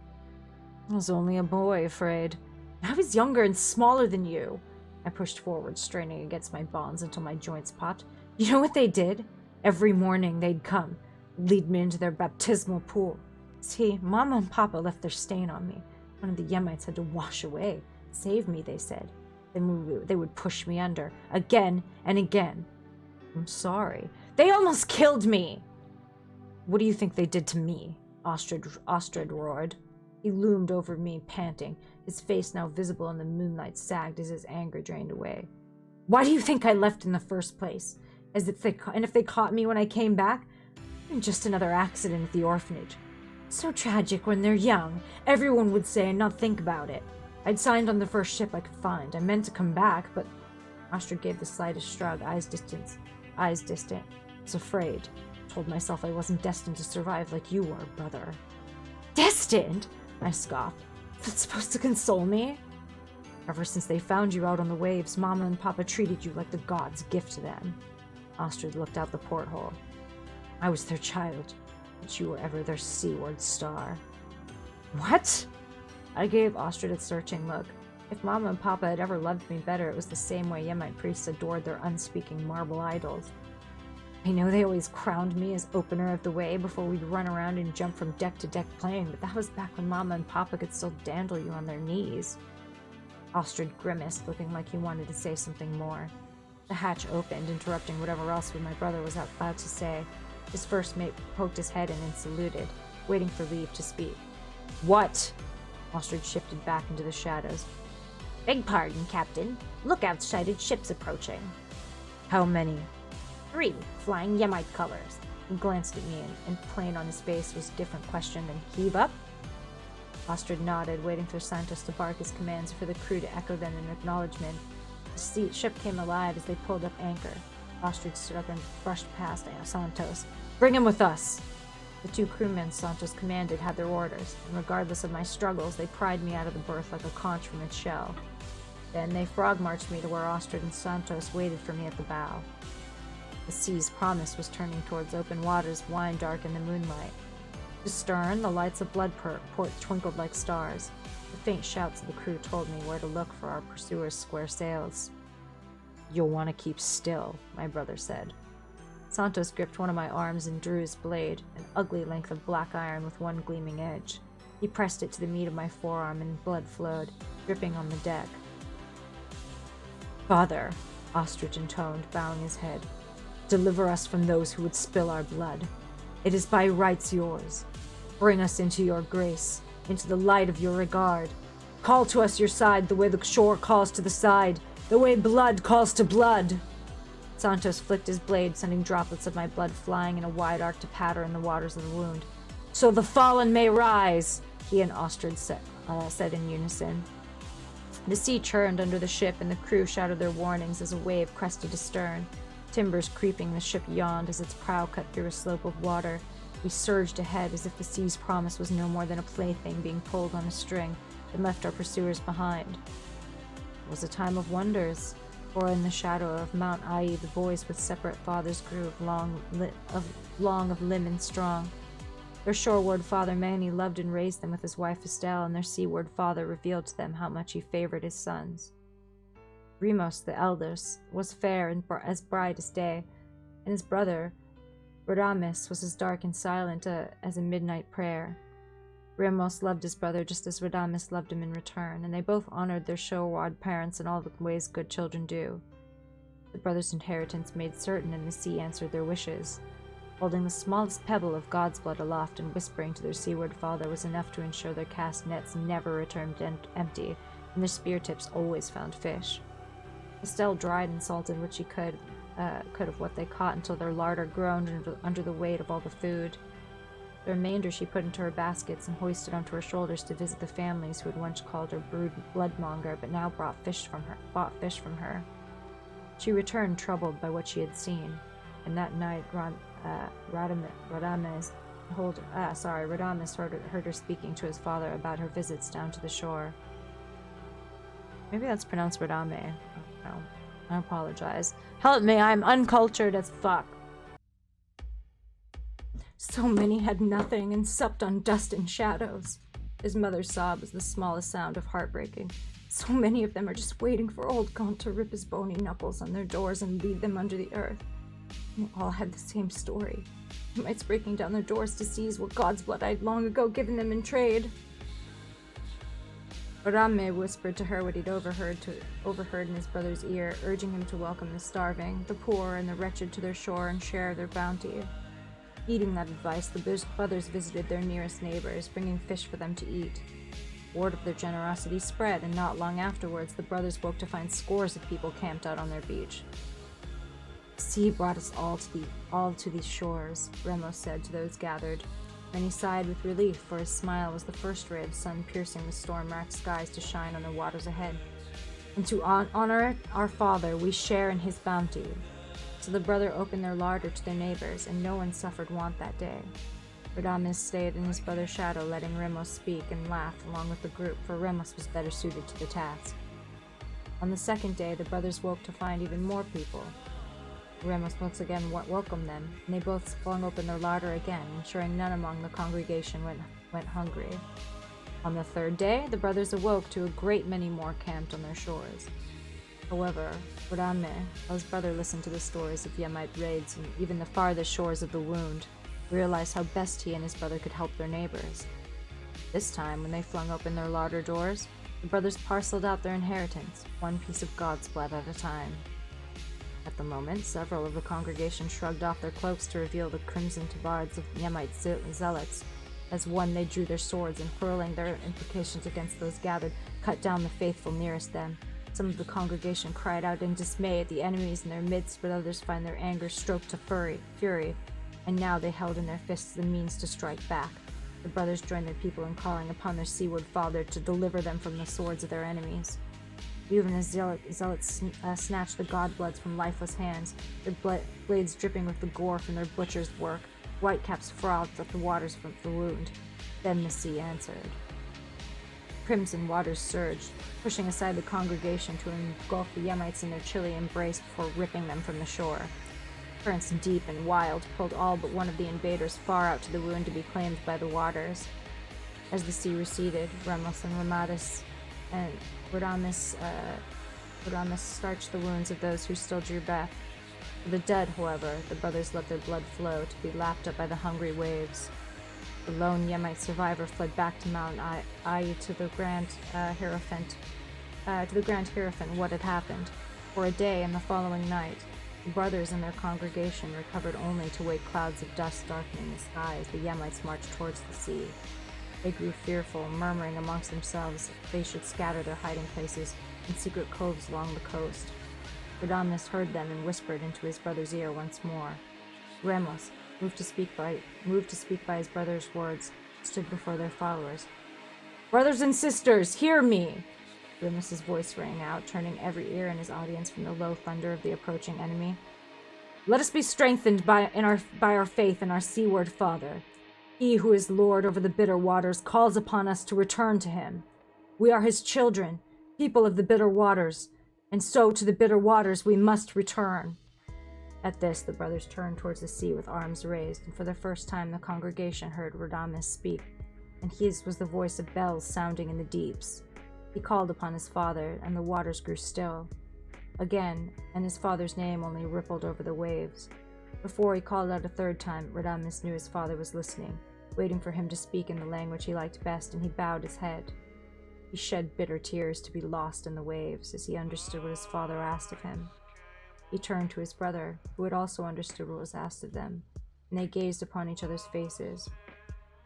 I was only a boy, afraid. I was younger and smaller than you. I pushed forward, straining against my bonds until my joints popped. You know what they did? Every morning they'd come, lead me into their baptismal pool. See, Mama and Papa left their stain on me. One of the Yemites had to wash away. Save me, they said. Then they would push me under, again and again. I'm sorry. They almost killed me! What do you think they did to me? Ostrich roared. He loomed over me, panting. His face, now visible in the moonlight, sagged as his anger drained away. Why do you think I left in the first place? And if they caught me when I came back? Just another accident at the orphanage. So tragic when they're young, everyone would say and not think about it. I'd signed on the first ship I could find. I meant to come back, but... Ostrich gave the slightest shrug, eyes distant. I was afraid. Told myself I wasn't destined to survive like you were, brother. Destined? I scoffed. That's supposed to console me? Ever since they found you out on the waves, Mama and Papa treated you like the god's gift to them. Ostrich looked out the porthole. I was their child, but you were ever their seaward star. What? I gave Ostrich a searching look. If Mama and Papa had ever loved me better, it was the same way Yemite priests adored their unspeaking marble idols. I know they always crowned me as opener of the way before we'd run around and jump from deck to deck playing, but that was back when Mama and Papa could still dandle you on their knees. Ostrich grimaced, looking like he wanted to say something more. The hatch opened, interrupting whatever else my brother was about to say. His first mate poked his head in and saluted, waiting for leave to speak. "What?" Ostrich shifted back into the shadows. Beg pardon, Captain. Lookout-sighted ships approaching. "How many?" 3, flying Yemite colors. He glanced at me, and plain on his face was a different question than "heave up?" Ostrich nodded, waiting for Santos to bark his commands for the crew to echo them in acknowledgement. The ship came alive as they pulled up anchor. Ostrich stood up and brushed past Santos. "Bring him with us!" The 2 crewmen Santos commanded had their orders, and regardless of my struggles, they pried me out of the berth like a conch from its shell. Then they frog-marched me to where Ostrich and Santos waited for me at the bow. The sea's promise was turning towards open waters, wine-dark in the moonlight. Astern, the lights of Bloodport twinkled like stars. The faint shouts of the crew told me where to look for our pursuers' square sails. "You'll want to keep still," my brother said. Santos gripped one of my arms and drew his blade, an ugly length of black iron with one gleaming edge. He pressed it to the meat of my forearm and blood flowed, dripping on the deck. "Father," Ostrich intoned, bowing his head, "deliver us from those who would spill our blood. It is by rights yours. Bring us into your grace, into the light of your regard. Call to us your side the way the shore calls to the side, the way blood calls to blood." Santos flicked his blade, sending droplets of my blood flying in a wide arc to patter in the waters of the wound. "So the fallen may rise," he and Ostrich said in unison. The sea churned under the ship, and the crew shouted their warnings as a wave crested astern. Timbers creeping, the ship yawned as its prow cut through a slope of water. We surged ahead as if the sea's promise was no more than a plaything being pulled on a string that left our pursuers behind. It was a time of wonders, for in the shadow of Mount Ai the boys with separate fathers grew of long of limb and strong. Their shoreward father Manny loved and raised them with his wife Estelle, and their seaward father revealed to them how much he favored his sons. Remos, the eldest, was fair and as bright as day, and his brother, Radames, was as dark and silent as a midnight prayer. Remos loved his brother just as Radames loved him in return, and they both honored their shoreward parents in all the ways good children do. The brothers' inheritance made certain, and the sea answered their wishes. Holding the smallest pebble of God's blood aloft and whispering to their seaward father was enough to ensure their cast nets never returned empty, and their spear tips always found fish. Estelle dried and salted what she could of what they caught until their larder groaned under the weight of all the food. The remainder she put into her baskets and hoisted onto her shoulders to visit the families who had once called her bloodmonger, but now bought fish from her. She returned troubled by what she had seen, and that night Radames heard her speaking to his father about her visits down to the shore. Maybe that's pronounced Radame. No, I apologize. Help me, I'm uncultured as fuck. So many had nothing and supped on dust and shadows. His mother's sob was the smallest sound of heartbreaking. So many of them are just waiting for old Gaunt to rip his bony knuckles on their doors and lead them under the earth. And they all had the same story. Mites breaking down their doors to seize what God's blood I'd long ago given them in trade. Orame whispered to her what he'd overheard in his brother's ear, urging him to welcome the starving, the poor, and the wretched to their shore and share their bounty. Heeding that advice, the brothers visited their nearest neighbors, bringing fish for them to eat. Word of their generosity spread, and not long afterwards, the brothers woke to find scores of people camped out on their beach. "The sea brought us all to these shores," Remos said to those gathered. Then he sighed with relief, for his smile was the first ray of sun piercing the storm-racked skies to shine on the waters ahead. "And to honor our father, we share in his bounty." So the brother opened their larder to their neighbors, and no one suffered want that day. Radames stayed in his brother's shadow, letting Remos speak and laugh along with the group, for Remos was better suited to the task. On the second day, the brothers woke to find even more people. Remos once again welcomed them, and they both flung open their larder again, ensuring none among the congregation went hungry. On the third day, the brothers awoke to a great many more camped on their shores. However, Rame, while his brother listened to the stories of Yemite raids and even the farthest shores of the Wound, realized how best he and his brother could help their neighbors. This time, when they flung open their larder doors, the brothers parceled out their inheritance, one piece of God's blood at a time. At the moment, several of the congregation shrugged off their cloaks to reveal the crimson tabards of Yemite zealots. As one, they drew their swords and, hurling their imprecations against those gathered, cut down the faithful nearest them. Some of the congregation cried out in dismay at the enemies in their midst, but others find their anger stroked to fury, and now they held in their fists the means to strike back. The brothers joined their people in calling upon their seaward father to deliver them from the swords of their enemies. Even as zealots snatched the godbloods from lifeless hands, their blades dripping with the gore from their butcher's work, whitecaps frothed up the waters from the Wound. Then the sea answered. Crimson waters surged, pushing aside the congregation to engulf the Yemites in their chilly embrace before ripping them from the shore. Currents deep and wild pulled all but one of the invaders far out to the Wound to be claimed by the waters. As the sea receded, Ramos and Radames starched the wounds of those who still drew breath. For the dead, however, the brothers let their blood flow to be lapped up by the hungry waves. The lone Yemite survivor fled back to Mount Ai to the Grand Hierophant. What had happened. For a day and the following night, the brothers and their congregation recovered only to wait clouds of dust darkening the sky as the Yemites marched towards the sea. They grew fearful, murmuring amongst themselves if they should scatter their hiding places in secret coves along the coast. Radames heard them and whispered into his brother's ear once more. Ramos, moved to speak by his brother's words, stood before their followers. "Brothers and sisters, hear me!" Ramos's voice rang out, turning every ear in his audience from the low thunder of the approaching enemy. "Let us be strengthened by our faith in our seaward Father. He who is Lord over the bitter waters calls upon us to return to him. We are his children, people of the bitter waters, and so to the bitter waters we must return." At this, the brothers turned towards the sea with arms raised, and for the first time the congregation heard Radames speak, and his was the voice of bells sounding in the deeps. He called upon his father, and the waters grew still. Again, and his father's name only rippled over the waves. Before he called out a third time, Radames knew his father was listening, waiting for him to speak in the language he liked best, and he bowed his head. He shed bitter tears to be lost in the waves as he understood what his father asked of him. He turned to his brother, who had also understood what was asked of them, and they gazed upon each other's faces.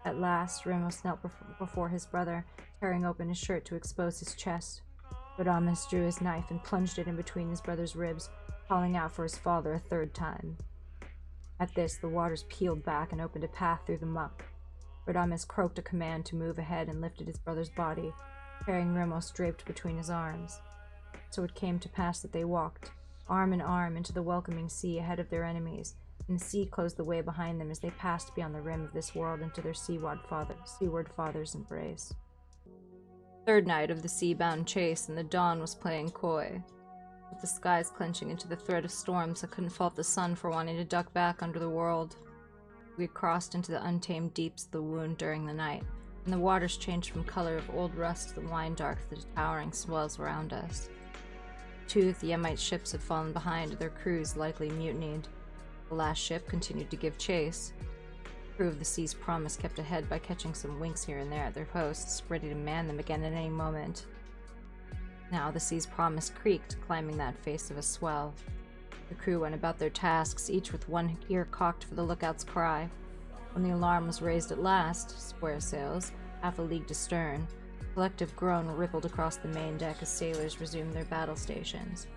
At last, Ramos knelt before his brother, tearing open his shirt to expose his chest. Radames drew his knife and plunged it in between his brother's ribs, calling out for his father a third time. At this, the waters peeled back and opened a path through the muck. Radames croaked a command to move ahead and lifted his brother's body, carrying Ramos draped between his arms. So it came to pass that they walked, arm in arm, into the welcoming sea ahead of their enemies, and the sea closed the way behind them as they passed beyond the rim of this world into their seaward father's embrace. Third night of the sea-bound chase, and the dawn was playing coy, with the skies clenching into the threat of storms that couldn't fault the sun for wanting to duck back under the world. We crossed into the untamed deeps of the Wound during the night, and the waters changed from color of old rust to the wine-dark of the towering swells around us. Two of the Yemite ships had fallen behind, their crews likely mutinied. The last ship continued to give chase. The crew of the Sea's Promise kept ahead by catching some winks here and there at their posts, ready to man them again at any moment. Now the Sea's Promise creaked, climbing that face of a swell. The crew went about their tasks, each with one ear cocked for the lookout's cry. When the alarm was raised at last, square sails, half a league to stern, a collective groan rippled across the main deck as sailors resumed their battle stations.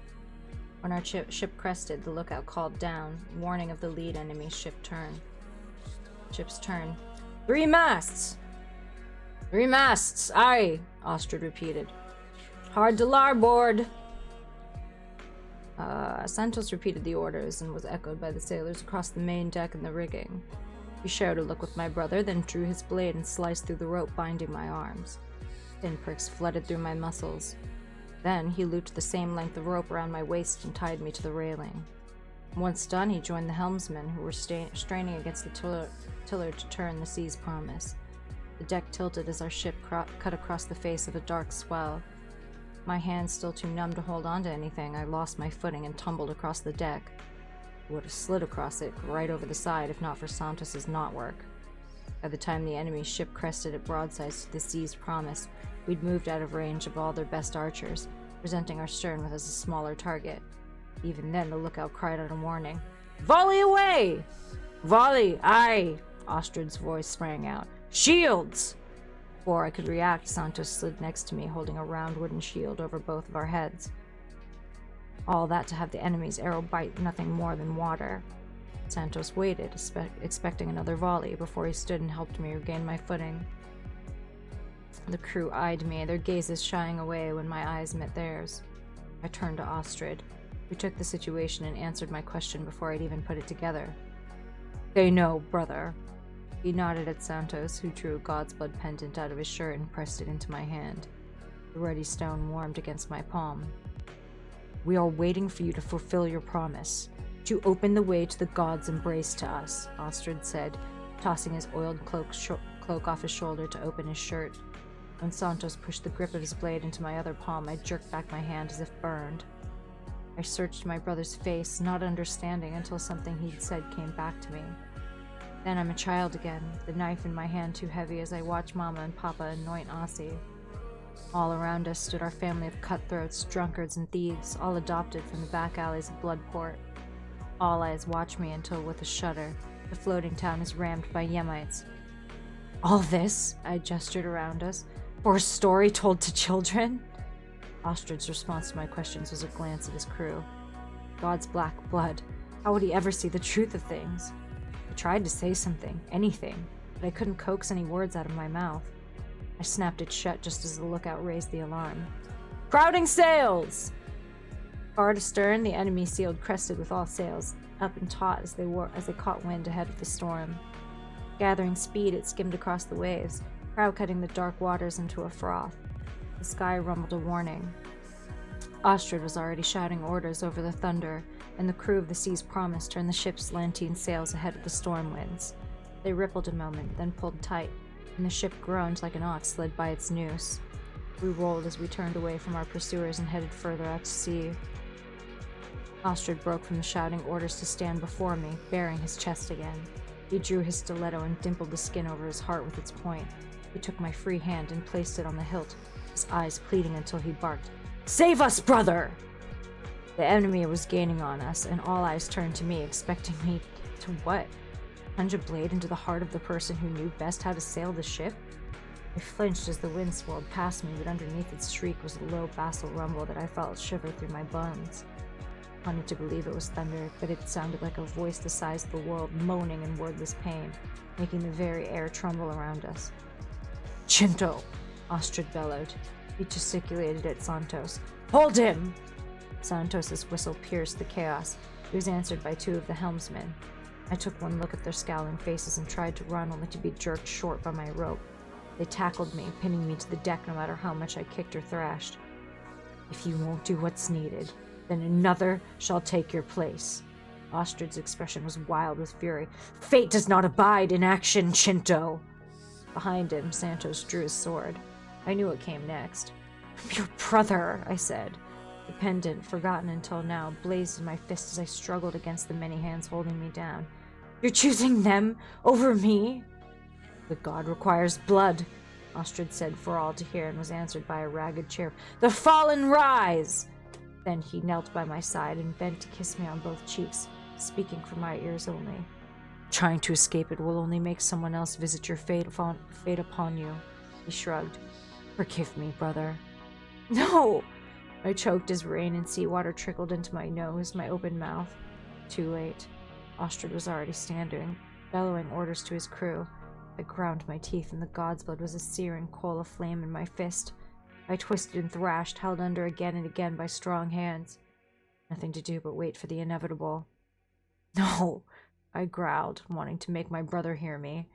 When our ship crested, the lookout called down, warning of the lead enemy's ship's turn. "Three masts! 3 masts, aye," Ostrich repeated. "Hard to larboard!" Santos repeated the orders and was echoed by the sailors across the main deck and the rigging. He shared a look with my brother, then drew his blade and sliced through the rope binding my arms. Pinpricks flooded through my muscles. Then he looped the same length of rope around my waist and tied me to the railing. Once done, he joined the helmsmen, who were straining against the tiller to turn the Sea's Promise. The deck tilted as our ship cut across the face of a dark swell. my hands still too numb to hold on to anything, I lost my footing and tumbled across the deck. I would have slid across it, right over the side, if not for Santos's knotwork. By the time the enemy's ship crested at broadsides to the sea's promise, we'd moved out of range of all their best archers, presenting our stern with us a smaller target. Even then, the lookout cried out a warning. "Volley away!" "Volley, aye!" Ostrich's voice sprang out. "Shields!" Before I could react, Santos slid next to me, holding a round wooden shield over both of our heads. All that to have the enemy's arrow bite nothing more than water. Santos waited, expecting another volley, before he stood and helped me regain my footing. The crew eyed me, their gazes shying away when my eyes met theirs. I turned to Ostrich, who took the situation and answered my question before I'd even put it together. "They know, brother." He nodded at Santos, who drew a God's Blood pendant out of his shirt and pressed it into my hand. The ruddy stone warmed against my palm. "We are waiting for you to fulfill your promise, to open the way to the gods' embrace to us," Ostrich said, tossing his oiled cloak off his shoulder to open his shirt. When Santos pushed the grip of his blade into my other palm, I jerked back my hand as if burned. I searched my brother's face, not understanding until something he'd said came back to me. Then I'm a child again, the knife in my hand too heavy as I watch Mama and Papa anoint Aussie. All around us stood our family of cutthroats, drunkards, and thieves, all adopted from the back alleys of Bloodport. All eyes watch me until, with a shudder, the floating town is rammed by Yemites. "All this," I gestured around us, "for a story told to children?" Ostrich's response to my questions was a glance at his crew. God's black blood. How would he ever see the truth of things? I tried to say something, anything, but I couldn't coax any words out of my mouth. I snapped it shut just as the lookout raised the alarm. "Crowding sails!" Far astern, the enemy sailed crested with all sails, up and taut as they caught wind ahead of the storm. Gathering speed, it skimmed across the waves, crowd-cutting the dark waters into a froth. The sky rumbled a warning. Ostrich was already shouting orders over the thunder, and the crew of the Sea's Promise turned the ship's lantine sails ahead of the storm winds. They rippled a moment, then pulled tight, and the ship groaned like an ox led by its noose. We rolled as we turned away from our pursuers and headed further out to sea. Ostrich broke from the shouting orders to stand before me, baring his chest again. He drew his stiletto and dimpled the skin over his heart with its point. He took my free hand and placed it on the hilt, his eyes pleading until he barked, "Save us, brother!" The enemy was gaining on us, and all eyes turned to me, expecting me to what? Plunge a blade into the heart of the person who knew best how to sail the ship? I flinched as the wind swirled past me, but underneath its shriek was a low bassal rumble that I felt shiver through my bones. I wanted to believe it was thunder, but it sounded like a voice the size of the world moaning in wordless pain, making the very air tremble around us. "Chinto!" Ostrich bellowed. He gesticulated at Santos. "Hold him!" Santos's whistle pierced the chaos. It was answered by two of the helmsmen. I took one look at their scowling faces and tried to run, only to be jerked short by my rope. They tackled me, pinning me to the deck no matter how much I kicked or thrashed. "If you won't do what's needed, then another shall take your place." Ostrich's expression was wild with fury. "Fate does not abide in action, Chinto!" Behind him, Santos drew his sword. I knew what came next. "Your brother," I said. The pendant, forgotten until now, blazed in my fist as I struggled against the many hands holding me down. "You're choosing them over me?" "The god requires blood," Ostrich said for all to hear, and was answered by a ragged cheer. "The fallen rise!" Then he knelt by my side and bent to kiss me on both cheeks, speaking for my ears only. "Trying to escape it will only make someone else visit your fate upon you," he shrugged. "Forgive me, brother." "No!" I choked as rain and seawater trickled into my nose, my open mouth. Too late. Ostrich was already standing, bellowing orders to his crew. I ground my teeth, and the god's blood was a searing coal of flame in my fist. I twisted and thrashed, held under again and again by strong hands. Nothing to do but wait for the inevitable. "No!" I growled, wanting to make my brother hear me.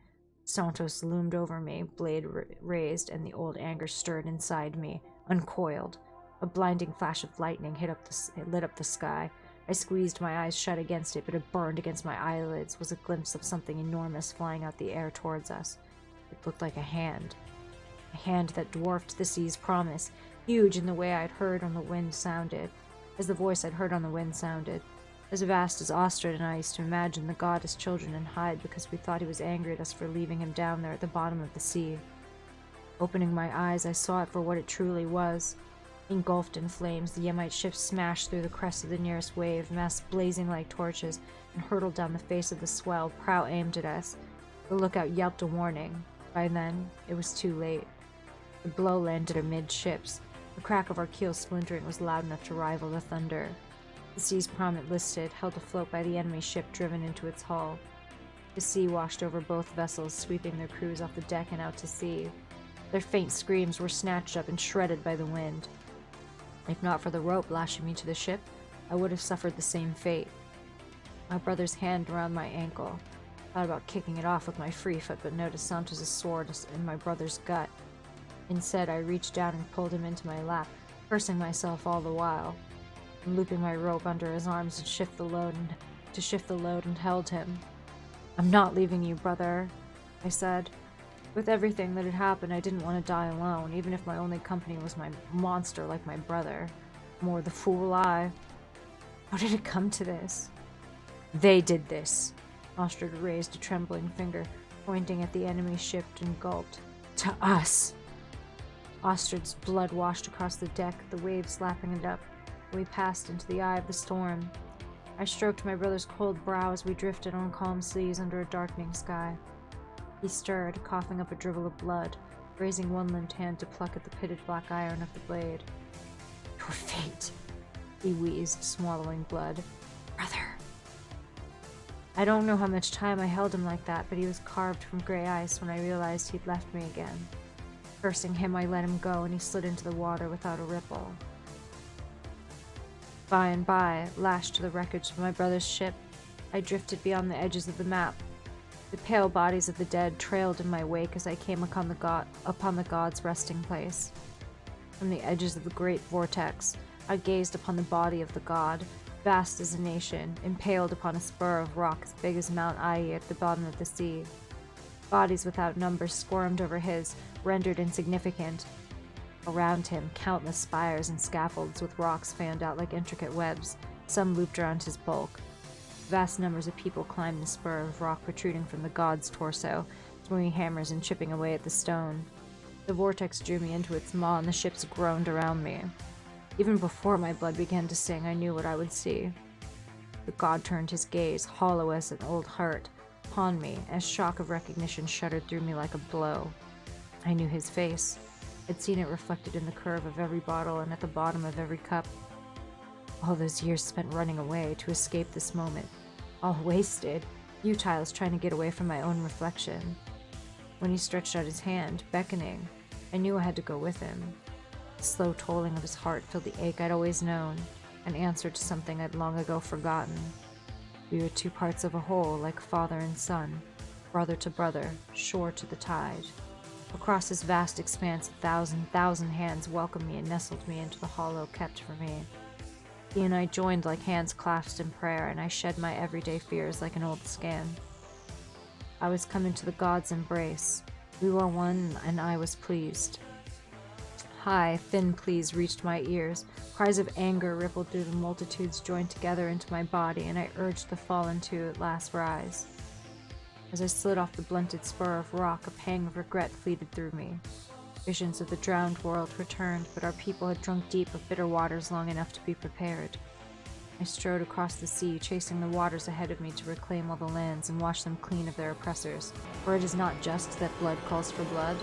Santos loomed over me, blade raised, and the old anger stirred inside me, uncoiled. A blinding flash of lightning lit up the sky. I squeezed my eyes shut against it, but it burned against my eyelids was a glimpse of something enormous flying out the air towards us. It looked like a hand that dwarfed the Sea's Promise, huge in the way I'd heard on the wind sounded, as the voice I'd heard on the wind sounded, as vast as Ostrich and I used to imagine the god as children and hide because we thought he was angry at us for leaving him down there at the bottom of the sea. Opening my eyes, I saw it for what it truly was. Engulfed in flames, the Yemite ship smashed through the crest of the nearest wave, masts blazing like torches, and hurtled down the face of the swell, prow aimed at us. The lookout yelped a warning. By then, it was too late. The blow landed amidships. The crack of our keel splintering was loud enough to rival the thunder. The sea's prominent listed, held afloat by the enemy ship driven into its hull. The sea washed over both vessels, sweeping their crews off the deck and out to sea. Their faint screams were snatched up and shredded by the wind. If not for the rope lashing me to the ship, I would have suffered the same fate. My brother's hand around my ankle. Thought about kicking it off with my free foot, but noticed Santos' sword in my brother's gut. Instead, I reached down and pulled him into my lap, cursing myself all the while, and looping my rope under his arms to shift the load and held him. "I'm not leaving you, brother," I said. With everything that had happened, I didn't want to die alone, even if my only company was my monster like my brother. More the fool I. How did it come to this? "They did this." Ostrich raised a trembling finger, pointing at the enemy ship, and gulped. "To us." Ostrich's blood washed across the deck, the waves lapping it up. We passed into the eye of the storm. I stroked my brother's cold brow as we drifted on calm seas under a darkening sky. He stirred, coughing up a dribble of blood, raising one limp hand to pluck at the pitted black iron of the blade. "Your fate," he wheezed, swallowing blood. "Brother." I don't know how much time I held him like that, but he was carved from gray ice when I realized he'd left me again. Cursing him, I let him go, and he slid into the water without a ripple. By and by, lashed to the wreckage of my brother's ship, I drifted beyond the edges of the map. The pale bodies of the dead trailed in my wake as I came upon the god's resting place. From the edges of the great vortex, I gazed upon the body of the god, vast as a nation, impaled upon a spur of rock as big as Mount Ai at the bottom of the sea. Bodies without number squirmed over his, rendered insignificant. Around him, countless spires and scaffolds with rocks fanned out like intricate webs, some looped around his bulk. Vast numbers of people climbed the spur of rock protruding from the god's torso, swinging hammers and chipping away at the stone. The vortex drew me into its maw, and the ships groaned around me. Even before my blood began to sing, I knew what I would see. The god turned his gaze, hollow as an old heart, upon me, as shock of recognition shuddered through me like a blow. I knew his face. I'd seen it reflected in the curve of every bottle and at the bottom of every cup. All those years spent running away to escape this moment. All wasted, futile as trying to get away from my own reflection. When he stretched out his hand, beckoning, I knew I had to go with him. The slow tolling of his heart filled the ache I'd always known, an answer to something I'd long ago forgotten. We were two parts of a whole, like father and son, brother to brother, shore to the tide. Across this vast expanse, a thousand hands welcomed me and nestled me into the hollow kept for me. He and I joined like hands clasped in prayer, and I shed my everyday fears like an old skin. I was come into the god's embrace. We were one, and I was pleased. High, thin pleas reached my ears. Cries of anger rippled through the multitudes joined together into my body, and I urged the fallen to at last rise. As I slid off the blunted spur of rock, a pang of regret fleeted through me. Visions of the drowned world returned, but our people had drunk deep of bitter waters long enough to be prepared. I strode across the sea, chasing the waters ahead of me to reclaim all the lands and wash them clean of their oppressors, for it is not just that blood calls for blood.